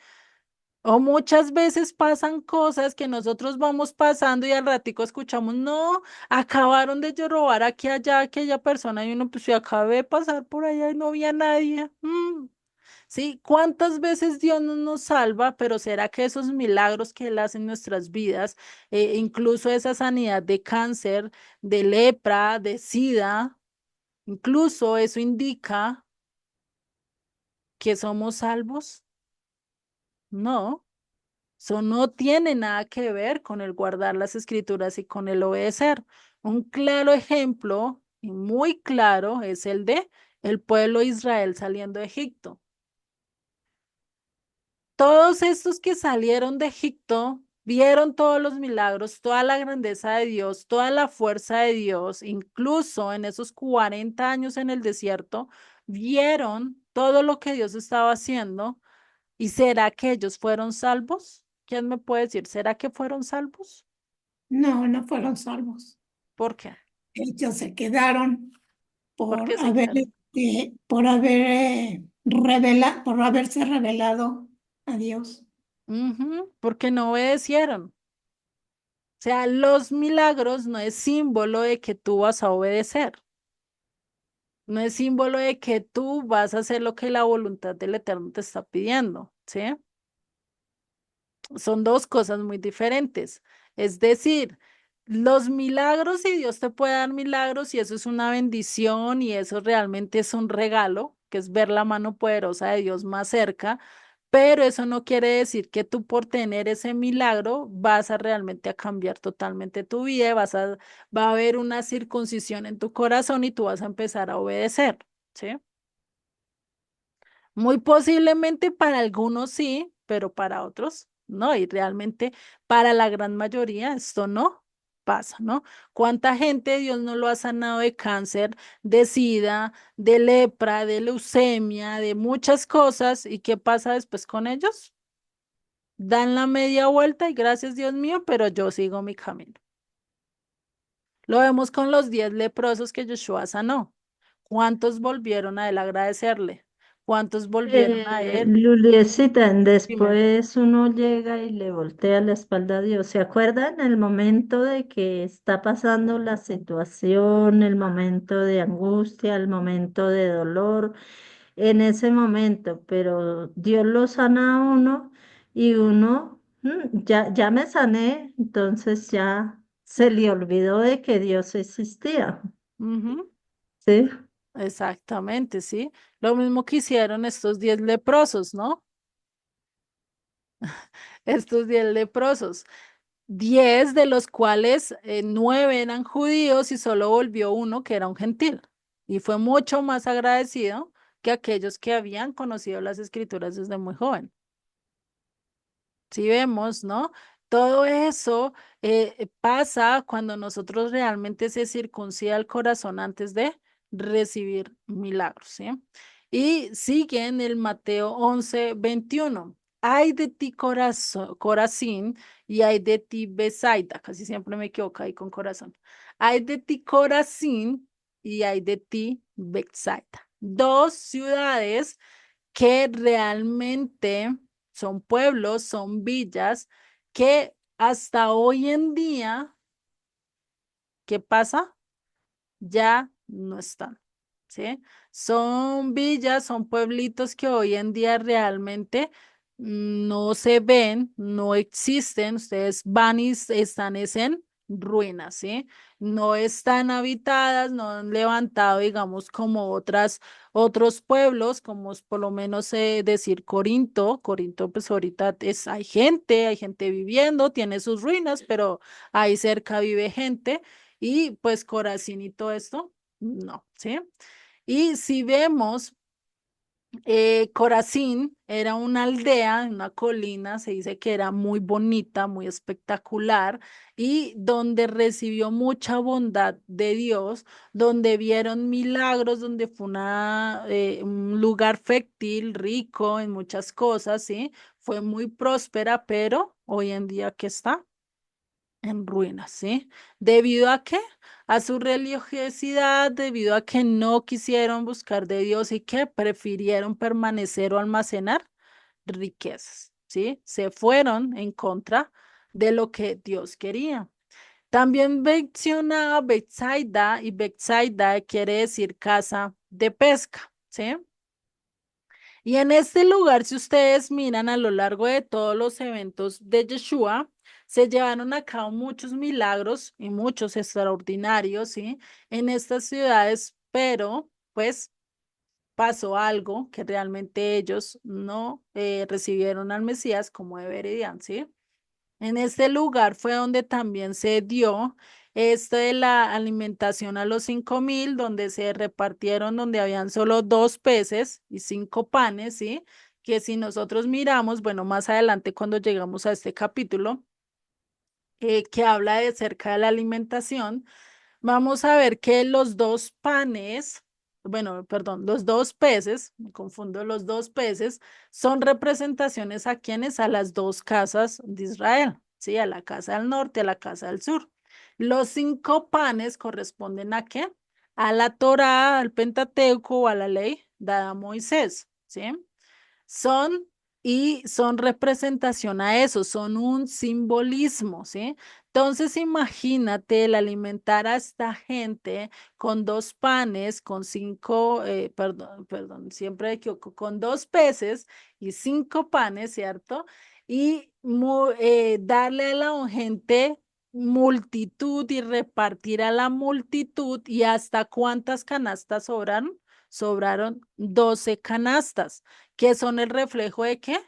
O muchas veces pasan cosas que nosotros vamos pasando y al ratico escuchamos, no, acabaron de robar aquí allá aquella persona y uno pues yo acabé de pasar por allá y no vi a nadie. Sí, ¿cuántas veces Dios no nos salva? Pero ¿será que esos milagros que Él hace en nuestras vidas, incluso esa sanidad de cáncer, de lepra, de sida, incluso eso indica que somos salvos? No. Eso no tiene nada que ver con el guardar las escrituras y con el obedecer. Un claro ejemplo y muy claro es el de el pueblo de Israel saliendo de Egipto. Todos estos que salieron de Egipto vieron todos los milagros, toda la grandeza de Dios, toda la fuerza de Dios, incluso en esos 40 años en el desierto, vieron todo lo que Dios estaba haciendo. ¿Y será que ellos fueron salvos? ¿Quién me puede decir? ¿Será que fueron salvos? No, no fueron salvos. ¿Por qué? Ellos se quedaron ¿Por por qué se quedaron? por haberse revelado a Dios. Ujú, porque no obedecieron. O sea, los milagros no es símbolo de que tú vas a obedecer, no es símbolo de que tú vas a hacer lo que la voluntad del Eterno te está pidiendo, ¿sí? Son dos cosas muy diferentes. Es decir, los milagros, y Dios te puede dar milagros, y eso es una bendición, y eso realmente es un regalo, que es ver la mano poderosa de Dios más cerca, pero eso no quiere decir que tú por tener ese milagro vas a realmente a cambiar totalmente tu vida, va a haber una circuncisión en tu corazón y tú vas a empezar a obedecer, ¿sí? Muy posiblemente para algunos sí, pero para otros no. Y realmente para la gran mayoría esto no pasa, ¿no? ¿Cuánta gente Dios no lo ha sanado de cáncer, de sida, de lepra, de leucemia, de muchas cosas? ¿Y qué pasa después con ellos? Dan la media vuelta y gracias Dios mío, pero yo sigo mi camino. Lo vemos con los 10 leprosos que Yeshua sanó. ¿Cuántos volvieron a él a agradecerle? ¿Cuántos volvieron a él? Luliecita, Dime. después uno llega y le voltea la espalda a Dios. ¿Se acuerdan el momento de que está pasando la situación, el momento de angustia, el momento de dolor? En ese momento, pero Dios lo sana a uno y uno, ya me sané, entonces ya se le olvidó de que Dios existía, Ujú. ¿sí? Exactamente, sí. Lo mismo que hicieron estos 10 leprosos, ¿no? Estos 10 leprosos. 10 de los cuales 9 eran judíos y solo volvió uno que era un gentil. Y fue mucho más agradecido que aquellos que habían conocido las escrituras desde muy joven. Si vemos, ¿no? Todo eso pasa cuando nosotros realmente se circuncida el corazón antes de recibir milagros, ¿sí? Y sigue en el Mateo 11:21. Ay de ti, Corazín, y ay de ti, Besaida. Casi siempre me equivoco ahí con corazón. Ay de ti, Corazín, y ay de ti, Betsaida. Dos ciudades que realmente son pueblos, son villas que hasta hoy en día, ¿qué pasa? Ya no están, ¿sí? Son villas, son pueblitos que hoy en día realmente no se ven, no existen, ustedes van y están es en ruinas, ¿sí? No están habitadas, no han levantado, digamos, como otros pueblos, como es por lo menos decir Corinto. Corinto, pues ahorita hay gente viviendo, tiene sus ruinas, pero ahí cerca vive gente y pues Corazín y todo esto, no, ¿sí? Y si vemos, Corazín era una aldea, una colina, se dice que era muy bonita, muy espectacular, y donde recibió mucha bondad de Dios, donde vieron milagros, donde fue un lugar fértil, rico en muchas cosas, ¿sí? Fue muy próspera, pero hoy en día, ¿qué está? En ruinas, ¿sí? ¿Debido a qué? A su religiosidad, debido a que no quisieron buscar de Dios y que prefirieron permanecer o almacenar riquezas, ¿sí? Se fueron en contra de lo que Dios quería. También mencionaba Betsaida, y Betsaida quiere decir casa de pesca, ¿sí? Y en este lugar, si ustedes miran a lo largo de todos los eventos de Yeshua, se llevaron a cabo muchos milagros y muchos extraordinarios, ¿sí? En estas ciudades, pero pues pasó algo que realmente ellos no recibieron al Mesías como deberían, ¿sí? En este lugar fue donde también se dio esto de la alimentación a los 5,000, donde se repartieron, donde habían solo 2 peces y 5 panes, ¿sí? Que si nosotros miramos, bueno, más adelante cuando llegamos a este capítulo, que habla de cerca de la alimentación, vamos a ver que los 2 panes, bueno, perdón, los 2 peces, me confundo, los 2 peces son representaciones a quienes, a las dos casas de Israel, ¿sí? A la casa del norte, a la casa del sur. Los 5 panes corresponden a qué? A la Torá, al Pentateuco o a la ley dada a Moisés, ¿sí? Son y son representación a eso, son un simbolismo, ¿sí? Entonces, imagínate el alimentar a esta gente con dos panes, con cinco, perdón, siempre me equivoco, con dos peces y cinco panes, ¿cierto? Y darle a la gente multitud y repartir a la multitud y hasta cuántas canastas sobraron. Sobraron 12 canastas que son el reflejo de qué?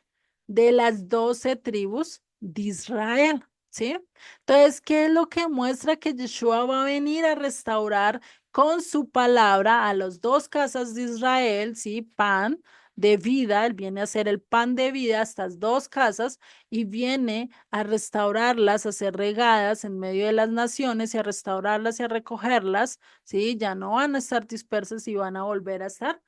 De las 12 tribus de Israel, ¿sí? Entonces, ¿qué es lo que muestra que Yeshua va a venir a restaurar con su palabra a las dos casas de Israel, ¿sí? Pan de vida, él viene a ser el pan de vida a estas dos casas y viene a restaurarlas, a ser regadas en medio de las naciones y a restaurarlas y a recogerlas, ¿sí? Ya no van a estar dispersas y van a volver a estar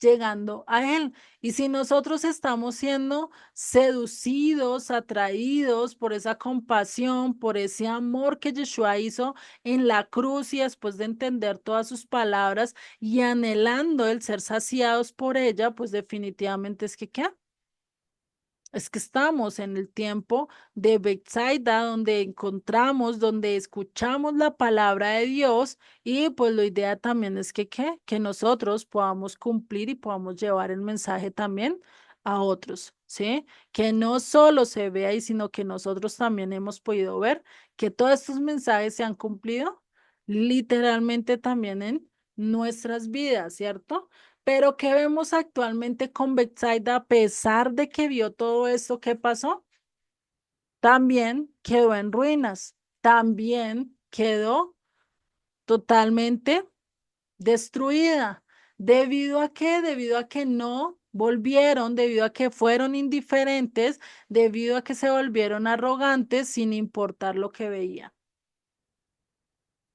llegando a él. Y si nosotros estamos siendo seducidos, atraídos por esa compasión, por ese amor que Yeshua hizo en la cruz y después de entender todas sus palabras y anhelando el ser saciados por ella, pues definitivamente es que, ¿qué? Es que estamos en el tiempo de Bethsaida, donde encontramos, donde escuchamos la palabra de Dios y pues la idea también es que, ¿qué? Que nosotros podamos cumplir y podamos llevar el mensaje también a otros, ¿sí? Que no solo se vea ahí, sino que nosotros también hemos podido ver que todos estos mensajes se han cumplido literalmente también en nuestras vidas, ¿cierto? Pero ¿qué vemos actualmente con Betsaida a pesar de que vio todo esto que pasó? También quedó en ruinas, también quedó totalmente destruida. ¿Debido a qué? Debido a que no volvieron, debido a que fueron indiferentes, debido a que se volvieron arrogantes sin importar lo que veían.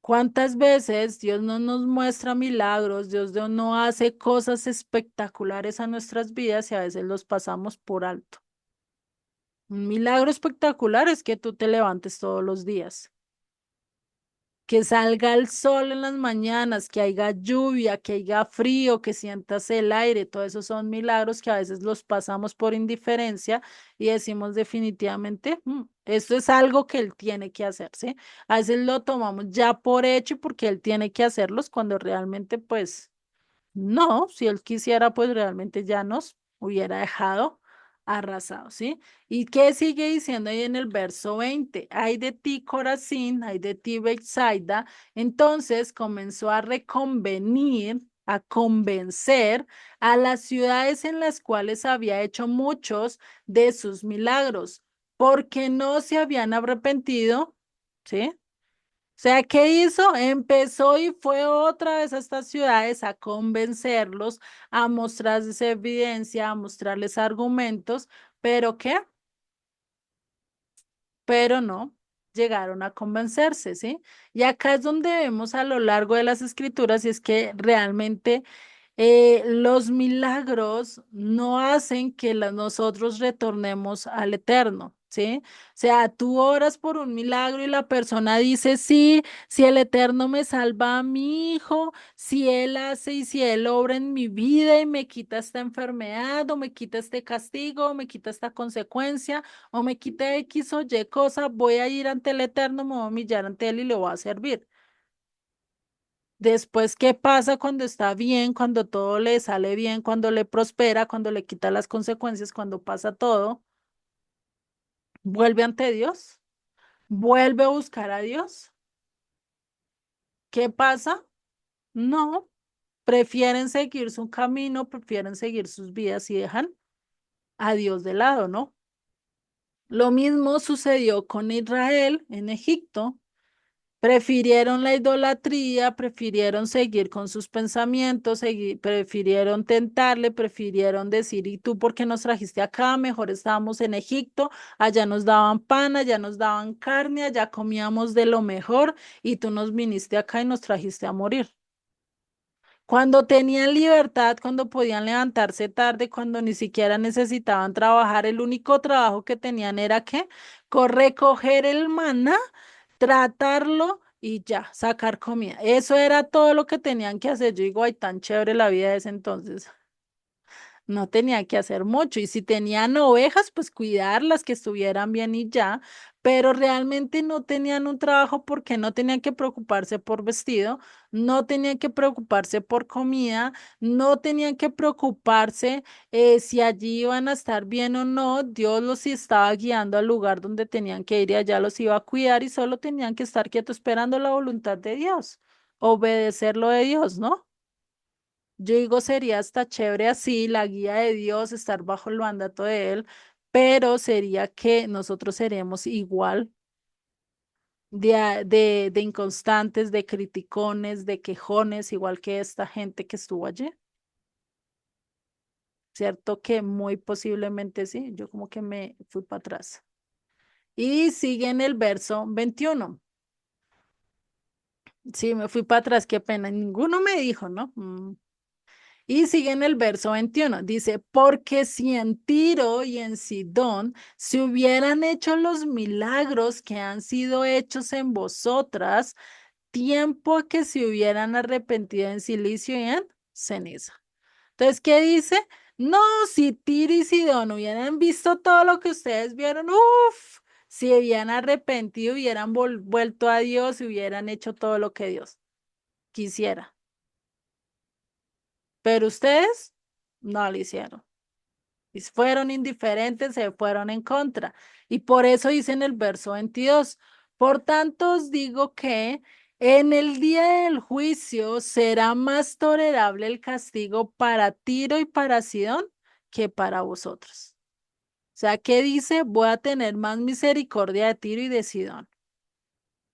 ¿Cuántas veces Dios no nos muestra milagros, no hace cosas espectaculares a nuestras vidas y a veces los pasamos por alto? Un milagro espectacular es que tú te levantes todos los días, que salga el sol en las mañanas, que haya lluvia, que haya frío, que sientas el aire, todo eso son milagros que a veces los pasamos por indiferencia y decimos definitivamente, esto es algo que él tiene que hacer, ¿sí? A veces lo tomamos ya por hecho porque él tiene que hacerlos cuando realmente pues no, si él quisiera, pues realmente ya nos hubiera dejado arrasados, ¿sí? ¿Y qué sigue diciendo ahí en el verso 20? Ay de ti, Corazín, ay de ti, Bethsaida. Entonces comenzó a reconvenir, a convencer a las ciudades en las cuales había hecho muchos de sus milagros, porque no se habían arrepentido, ¿sí? O sea, ¿qué hizo? Empezó y fue otra vez a estas ciudades a convencerlos, a mostrarles evidencia, a mostrarles argumentos, pero ¿qué? Pero no llegaron a convencerse, ¿sí? Y acá es donde vemos a lo largo de las escrituras y es que realmente los milagros no hacen que nosotros retornemos al eterno, ¿sí? O sea, tú oras por un milagro y la persona dice, sí, si el eterno me salva a mi hijo, si él hace y si él obra en mi vida y me quita esta enfermedad o me quita este castigo o me quita esta consecuencia o me quita X o Y cosa, voy a ir ante el eterno, me voy a humillar ante él y le voy a servir. Después, ¿qué pasa cuando está bien, cuando todo le sale bien, cuando le prospera, cuando le quita las consecuencias, cuando pasa todo? ¿Vuelve ante Dios? ¿Vuelve a buscar a Dios? ¿Qué pasa? No, prefieren seguir su camino, prefieren seguir sus vidas y dejan a Dios de lado, ¿no? Lo mismo sucedió con Israel en Egipto. Prefirieron la idolatría, prefirieron seguir con sus pensamientos, prefirieron tentarle, prefirieron decir, ¿y tú por qué nos trajiste acá? Mejor estábamos en Egipto, allá nos daban pan, allá nos daban carne, allá comíamos de lo mejor y tú nos viniste acá y nos trajiste a morir. Cuando tenían libertad, cuando podían levantarse tarde, cuando ni siquiera necesitaban trabajar, el único trabajo que tenían era que recoger el maná, tratarlo y ya, sacar comida. Eso era todo lo que tenían que hacer. Yo digo, ay, tan chévere la vida de ese entonces. No tenía que hacer mucho. Y si tenían ovejas, pues cuidarlas, que estuvieran bien y ya. Pero realmente no tenían un trabajo porque no tenían que preocuparse por vestido, no tenían que preocuparse por comida, no tenían que preocuparse si allí iban a estar bien o no. Dios los estaba guiando al lugar donde tenían que ir y allá los iba a cuidar y solo tenían que estar quietos esperando la voluntad de Dios, obedecer lo de Dios, ¿no? Yo digo, sería hasta chévere así, la guía de Dios, estar bajo el mandato de Él, pero sería que nosotros seremos igual de inconstantes, de criticones, de quejones, igual que esta gente que estuvo allí. Cierto que muy posiblemente sí, yo como que me fui para atrás. Y sigue en el verso 21. Sí, me fui para atrás, qué pena. Ninguno me dijo, ¿no? Y sigue en el verso 21. Dice, porque si en Tiro y en Sidón se hubieran hecho los milagros que han sido hechos en vosotras, tiempo a que se hubieran arrepentido en silicio y en ceniza. Entonces, ¿qué dice? No, si Tiro y Sidón hubieran visto todo lo que ustedes vieron, uff, si hubieran arrepentido, hubieran vuelto a Dios y hubieran hecho todo lo que Dios quisiera. Pero ustedes no lo hicieron. Y fueron indiferentes, se fueron en contra. Y por eso dice en el verso 22, por tanto os digo que en el día del juicio será más tolerable el castigo para Tiro y para Sidón que para vosotros. O sea, ¿qué dice? Voy a tener más misericordia de Tiro y de Sidón.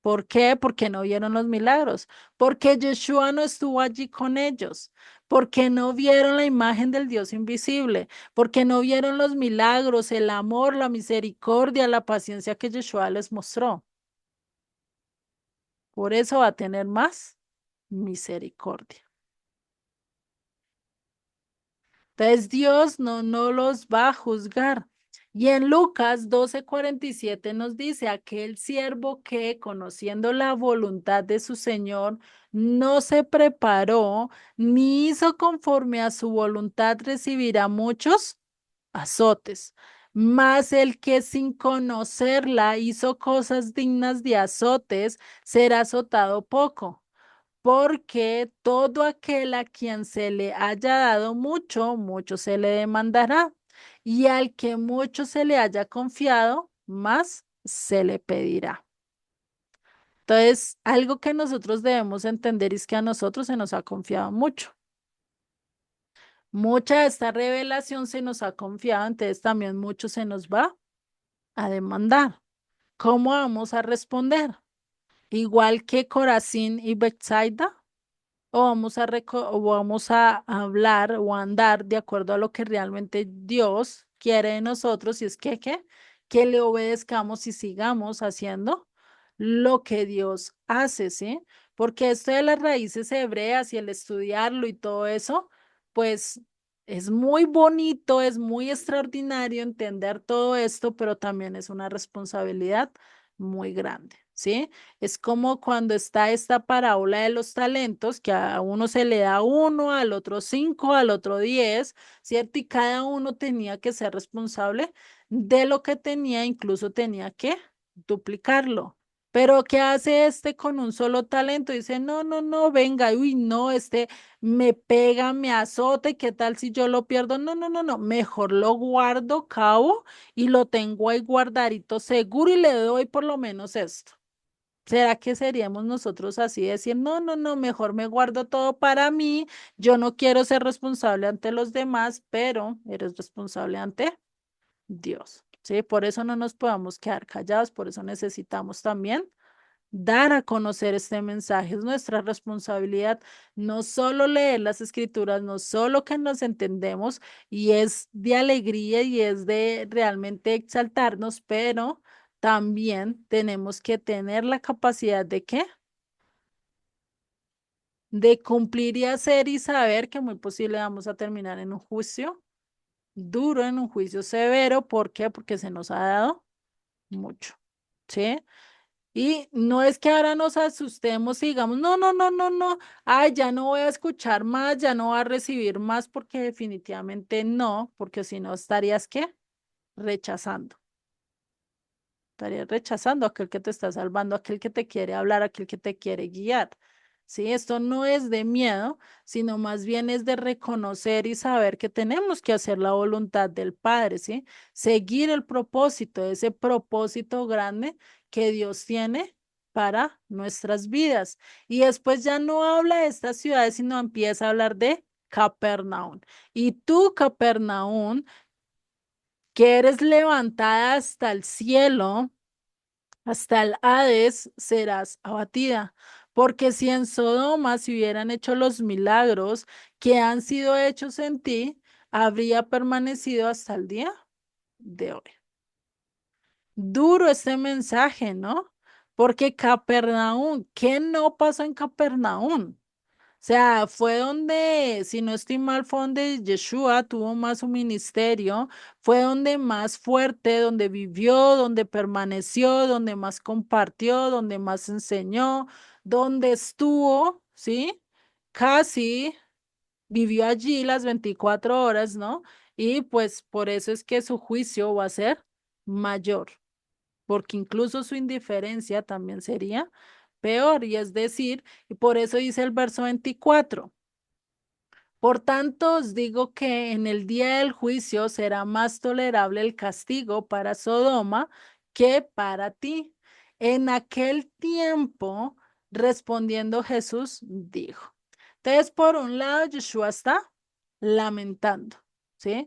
¿Por qué? Porque no vieron los milagros, porque Yeshua no estuvo allí con ellos, porque no vieron la imagen del Dios invisible, porque no vieron los milagros, el amor, la misericordia, la paciencia que Yeshua les mostró. Por eso va a tener más misericordia. Entonces Dios no los va a juzgar. Y en Lucas 12:47 nos dice, aquel siervo que, conociendo la voluntad de su Señor, no se preparó ni hizo conforme a su voluntad, recibirá muchos azotes. Mas el que sin conocerla hizo cosas dignas de azotes, será azotado poco, porque todo aquel a quien se le haya dado mucho, mucho se le demandará, y al que mucho se le haya confiado, más se le pedirá. Entonces, algo que nosotros debemos entender es que a nosotros se nos ha confiado mucho. Mucha de esta revelación se nos ha confiado, entonces también mucho se nos va a demandar. ¿Cómo vamos a responder? Igual que Corazín y Bethsaida, o vamos a hablar o a andar de acuerdo a lo que realmente Dios quiere de nosotros, y es que, ¿qué? Que le obedezcamos y sigamos haciendo lo que Dios hace, ¿sí? Porque esto de las raíces hebreas y el estudiarlo y todo eso, pues es muy bonito, es muy extraordinario entender todo esto, pero también es una responsabilidad muy grande, ¿sí? Es como cuando está esta parábola de los talentos, que a uno se le da uno, al otro cinco, al otro 10, ¿cierto? Y cada uno tenía que ser responsable de lo que tenía, incluso tenía que duplicarlo. Pero ¿qué hace este con un solo talento? Dice, no, no, no, venga, uy, no, este me pega, me azota, ¿y qué tal si yo lo pierdo? No, no, no, no, mejor lo guardo, cabo, y lo tengo ahí guardadito seguro y le doy por lo menos esto. ¿Será que seríamos nosotros así, decir, no, no, no, mejor me guardo todo para mí, yo no quiero ser responsable ante los demás, pero eres responsable ante Dios? ¿Sí? Por eso no nos podamos quedar callados, por eso necesitamos también dar a conocer este mensaje. Es nuestra responsabilidad no solo leer las escrituras, no solo que nos entendemos, y es de alegría y es de realmente exaltarnos, pero también tenemos que tener la capacidad de qué, de cumplir y hacer y saber que muy posible vamos a terminar en un juicio duro, en un juicio severo. ¿Por qué? Porque se nos ha dado mucho, ¿sí? Y no es que ahora nos asustemos y digamos, no, no, no, no, no, ay, ya no voy a escuchar más, ya no voy a recibir más, porque definitivamente no, porque si no estarías, ¿qué? Rechazando. Estarías rechazando a aquel que te está salvando, a aquel que te quiere hablar, a aquel que te quiere guiar. Sí, esto no es de miedo, sino más bien es de reconocer y saber que tenemos que hacer la voluntad del Padre, ¿sí? Seguir el propósito, ese propósito grande que Dios tiene para nuestras vidas. Y después ya no habla de estas ciudades, sino empieza a hablar de Capernaum. Y tú, Capernaum, que eres levantada hasta el cielo, hasta el Hades serás abatida. Porque si en Sodoma se hubieran hecho los milagros que han sido hechos en ti, habría permanecido hasta el día de hoy. Duro este mensaje, ¿no? Porque Capernaum, ¿qué no pasó en Capernaum? O sea, fue donde, si no estoy mal, fue donde Yeshua tuvo más su ministerio, fue donde más fuerte, donde vivió, donde permaneció, donde más compartió, donde más enseñó, donde estuvo, ¿sí? Casi vivió allí las 24 horas, ¿no? Y pues por eso es que su juicio va a ser mayor, porque incluso su indiferencia también sería peor, y es decir, y por eso dice el verso 24. Por tanto, os digo que en el día del juicio será más tolerable el castigo para Sodoma que para ti. En aquel tiempo, respondiendo Jesús, dijo. Entonces, por un lado, Yeshua está lamentando, ¿sí?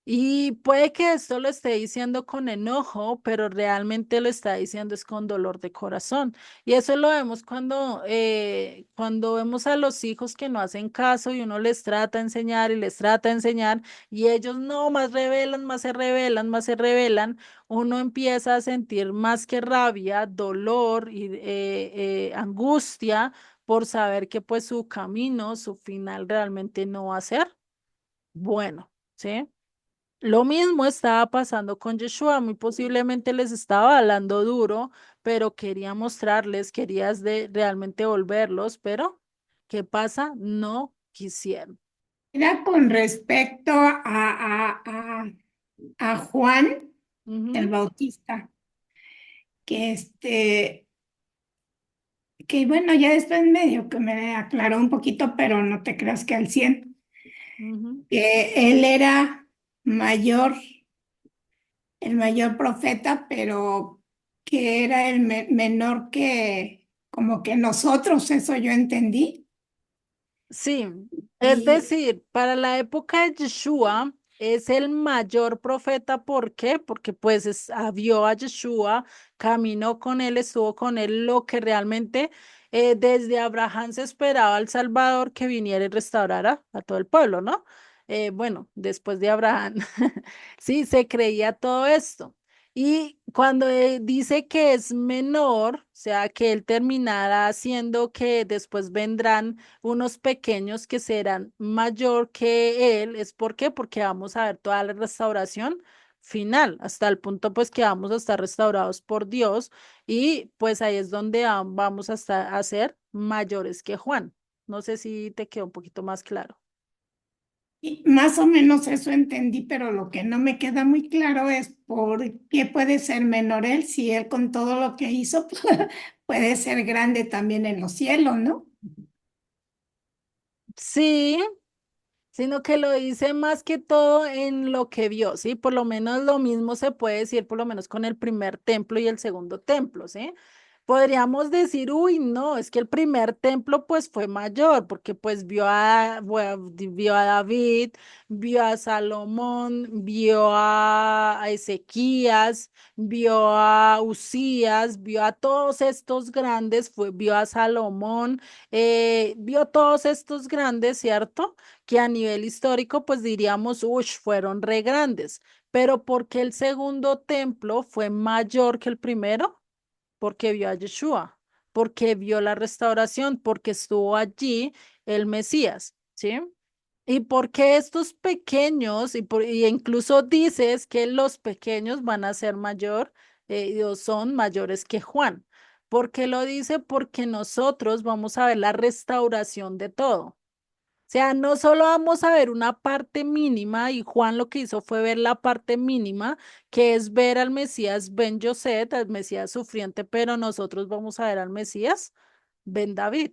Y puede que esto lo esté diciendo con enojo, pero realmente lo está diciendo es con dolor de corazón. Y eso lo vemos cuando vemos a los hijos que no hacen caso y uno les trata de enseñar y les trata de enseñar y ellos no, más rebelan, más se rebelan, más se rebelan. Uno empieza a sentir más que rabia, dolor y angustia por saber que pues su camino, su final realmente no va a ser bueno, ¿sí? Lo mismo estaba pasando con Yeshua, muy posiblemente les estaba hablando duro, pero quería mostrarles, querías realmente volverlos, pero ¿qué pasa? No quisieron. Era con respecto a Juan el Ujú, Bautista, que que bueno, ya después medio que me aclaró un poquito, pero no te creas que al 100 ujú. que él era mayor, el mayor profeta, pero que era el menor que como que nosotros, eso yo entendí. Sí, es Y, decir, para la época de Yeshua es el mayor profeta. ¿Por qué? Porque pues vio a Yeshua, caminó con él, estuvo con él, lo que realmente desde Abraham se esperaba al Salvador que viniera y restaurara a todo el pueblo, ¿no? Bueno, después de Abraham, sí, se creía todo esto. Y cuando dice que es menor, o sea, que él terminará haciendo que después vendrán unos pequeños que serán mayor que él. ¿Es por qué? Porque vamos a ver toda la restauración final, hasta el punto pues que vamos a estar restaurados por Dios, y pues ahí es donde vamos a estar a ser mayores que Juan. No sé si te quedó un poquito más claro. y más o menos eso entendí, pero lo que no me queda muy claro es por qué puede ser menor él si él con todo lo que hizo puede ser grande también en los cielos, ¿no? Sí, sino que lo dice más que todo en lo que vio, ¿sí? Por lo menos lo mismo se puede decir, por lo menos con el primer templo y el segundo templo, ¿sí? Podríamos decir, uy, no, es que el primer templo pues fue mayor, porque pues vio a David, vio a Salomón, vio a Ezequías, vio a Usías, vio a todos estos grandes, vio a Salomón, vio todos estos grandes, ¿cierto? Que a nivel histórico, pues diríamos, uff, fueron re grandes, pero porque el segundo templo fue mayor que el primero, porque vio a Yeshua, porque vio la restauración, porque estuvo allí el Mesías, ¿sí? Y porque estos pequeños, y incluso dices que los pequeños van a ser mayor, o son mayores que Juan. ¿Por qué lo dice? Porque nosotros vamos a ver la restauración de todo. O sea, no solo vamos a ver una parte mínima, y Juan lo que hizo fue ver la parte mínima, que es ver al Mesías Ben Yosef, al Mesías sufriente, pero nosotros vamos a ver al Mesías Ben David,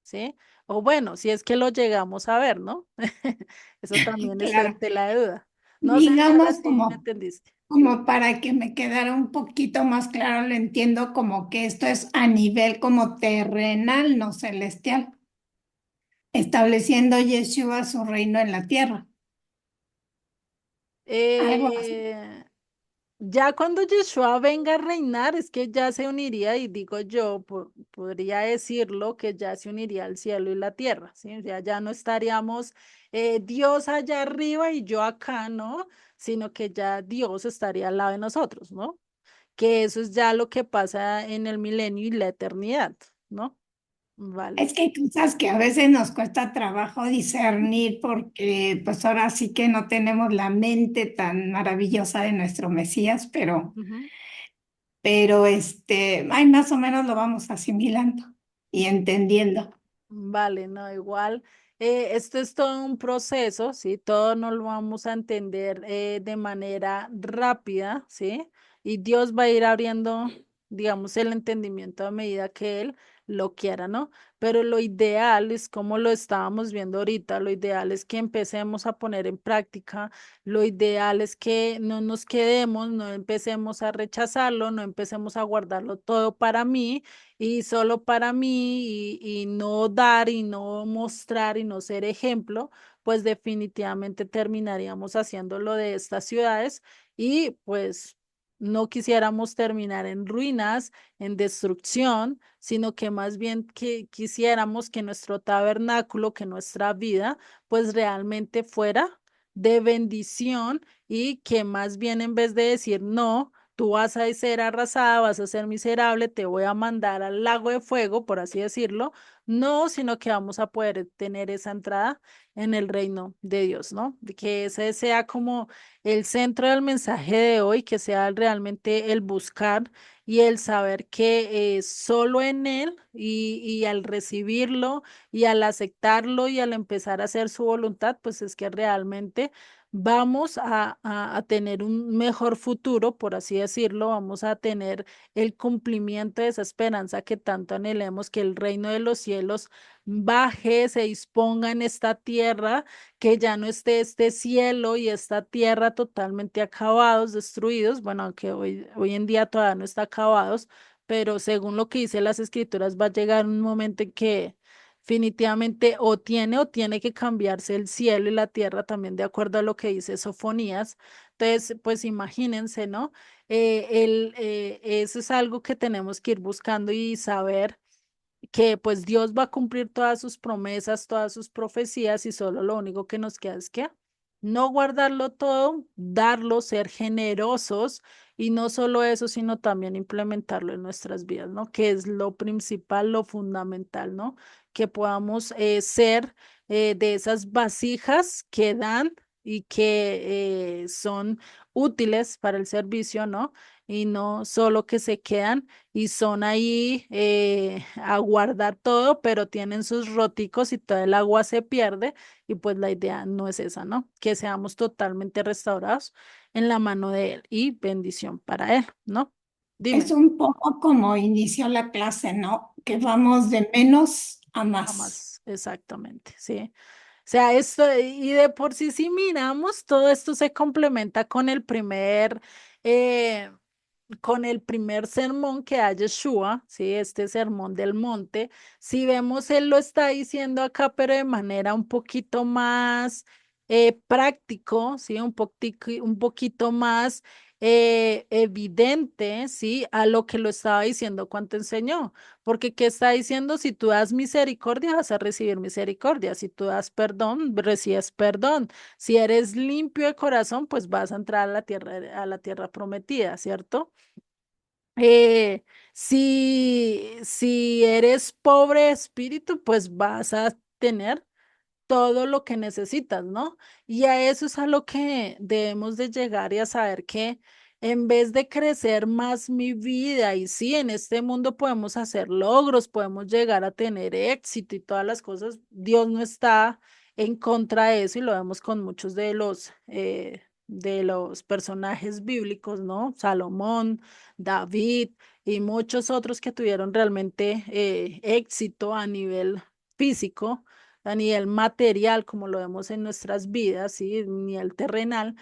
¿sí? O bueno, si es que lo llegamos a ver, ¿no? Eso también está en Claro, tela de duda. No sé si ahora digamos sí me entendiste. como para que me quedara un poquito más claro, lo entiendo como que esto es a nivel como terrenal, no celestial, estableciendo Yeshua su reino en la tierra, algo así. Eh, Ya cuando Yeshua venga a reinar, es que ya se uniría, y digo yo, podría decirlo, que ya se uniría el cielo y la tierra, ¿sí? O sea, ya no estaríamos Dios allá arriba y yo acá, ¿no? Sino que ya Dios estaría al lado de nosotros, ¿no? Que eso es ya lo que pasa en el milenio y la eternidad, ¿no? Vale. Es que hay cosas que a veces nos cuesta trabajo discernir porque pues ahora sí que no tenemos la mente tan maravillosa de nuestro Mesías, Ujú. pero ay, más o menos lo vamos asimilando y entendiendo. Vale, no, igual. Esto es todo un proceso, ¿sí? Todo no lo vamos a entender de manera rápida, ¿sí? Y Dios va a ir abriendo, digamos, el entendimiento a medida que Él lo quiera, ¿no? Pero lo ideal es, como lo estábamos viendo ahorita, lo ideal es que empecemos a poner en práctica, lo ideal es que no nos quedemos, no empecemos a rechazarlo, no empecemos a guardarlo todo para mí y solo para mí, y no dar y no mostrar y no ser ejemplo, pues definitivamente terminaríamos haciéndolo de estas ciudades, y pues no quisiéramos terminar en ruinas, en destrucción, sino que más bien que quisiéramos que nuestro tabernáculo, que nuestra vida, pues realmente fuera de bendición, y que más bien, en vez de decir no, tú vas a ser arrasada, vas a ser miserable, te voy a mandar al lago de fuego, por así decirlo. No, sino que vamos a poder tener esa entrada en el reino de Dios, ¿no? De que ese sea como el centro del mensaje de hoy, que sea realmente el buscar y el saber que solo en Él, y al recibirlo y al aceptarlo y al empezar a hacer su voluntad, pues es que realmente vamos a tener un mejor futuro, por así decirlo, vamos a tener el cumplimiento de esa esperanza que tanto anhelemos, que el reino de los cielos baje, se disponga en esta tierra, que ya no esté este cielo y esta tierra totalmente acabados, destruidos, bueno, aunque hoy en día todavía no está acabados, pero según lo que dice las escrituras, va a llegar un momento en que definitivamente o tiene que cambiarse el cielo y la tierra, también de acuerdo a lo que dice Sofonías. Entonces, pues imagínense, ¿no? Eso es algo que tenemos que ir buscando y saber que pues Dios va a cumplir todas sus promesas, todas sus profecías, y solo lo único que nos queda es que no guardarlo todo, darlo, ser generosos, y no solo eso, sino también implementarlo en nuestras vidas, ¿no? Que es lo principal, lo fundamental, ¿no? Que podamos ser de esas vasijas que dan y que son útiles para el servicio, ¿no? Y no solo que se quedan y son ahí a guardar todo, pero tienen sus roticos y todo el agua se pierde, y pues la idea no es esa, ¿no? Que seamos totalmente restaurados en la mano de Él, y bendición para Él, ¿no? Es Dime. un poco como inició la clase, ¿no? Que vamos de menos a más. Jamás, exactamente, sí. O sea, esto, y de por sí, si miramos, todo esto se complementa eh, con el primer sermón que da Yeshua, ¿sí? Este sermón del monte. Si vemos, él lo está diciendo acá, pero de manera un poquito más práctico, ¿sí? Un poquito más evidente, ¿sí? A lo que lo estaba diciendo cuando enseñó. Porque ¿qué está diciendo? Si tú das misericordia, vas a recibir misericordia. Si tú das perdón, recibes perdón. Si eres limpio de corazón, pues vas a entrar a la tierra prometida, ¿cierto? Si eres pobre de espíritu, pues vas a tener todo lo que necesitas, ¿no? Y a eso es a lo que debemos de llegar, y a saber que en vez de crecer más mi vida, y sí, en este mundo podemos hacer logros, podemos llegar a tener éxito y todas las cosas, Dios no está en contra de eso y lo vemos con muchos de los personajes bíblicos, ¿no? Salomón, David y muchos otros que tuvieron realmente éxito a nivel físico, a nivel material, como lo vemos en nuestras vidas, ¿sí? A nivel terrenal,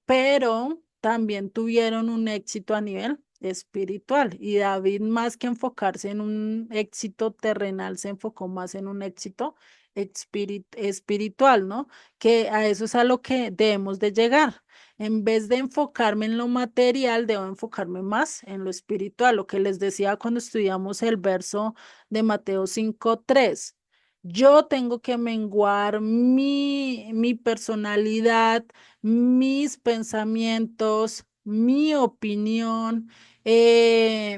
pero también tuvieron un éxito a nivel espiritual. Y David, más que enfocarse en un éxito terrenal, se enfocó más en un éxito espiritual, ¿no? Que a eso es a lo que debemos de llegar. En vez de enfocarme en lo material, debo enfocarme más en lo espiritual, lo que les decía cuando estudiamos el verso de Mateo 5:3. Yo tengo que menguar mi personalidad, mis pensamientos, mi opinión, eh,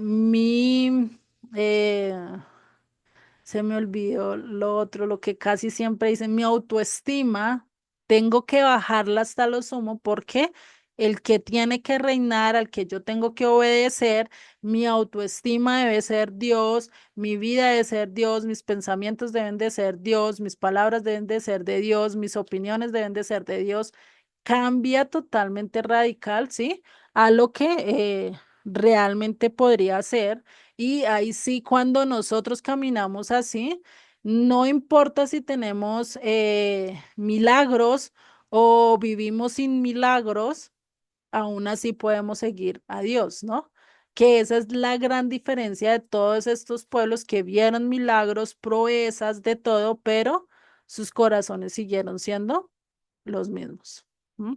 se me olvidó lo otro, lo que casi siempre dicen, mi autoestima, tengo que bajarla hasta lo sumo porque el que tiene que reinar, al que yo tengo que obedecer, mi autoestima debe ser Dios, mi vida debe ser Dios, mis pensamientos deben de ser Dios, mis palabras deben de ser de Dios, mis opiniones deben de ser de Dios. Cambia totalmente radical, ¿sí? A lo que realmente podría ser. Y ahí sí, cuando nosotros caminamos así, no importa si tenemos milagros o vivimos sin milagros, aún así podemos seguir a Dios, ¿no? Que esa es la gran diferencia de todos estos pueblos que vieron milagros, proezas, de todo, pero sus corazones siguieron siendo los mismos. ¿Mm?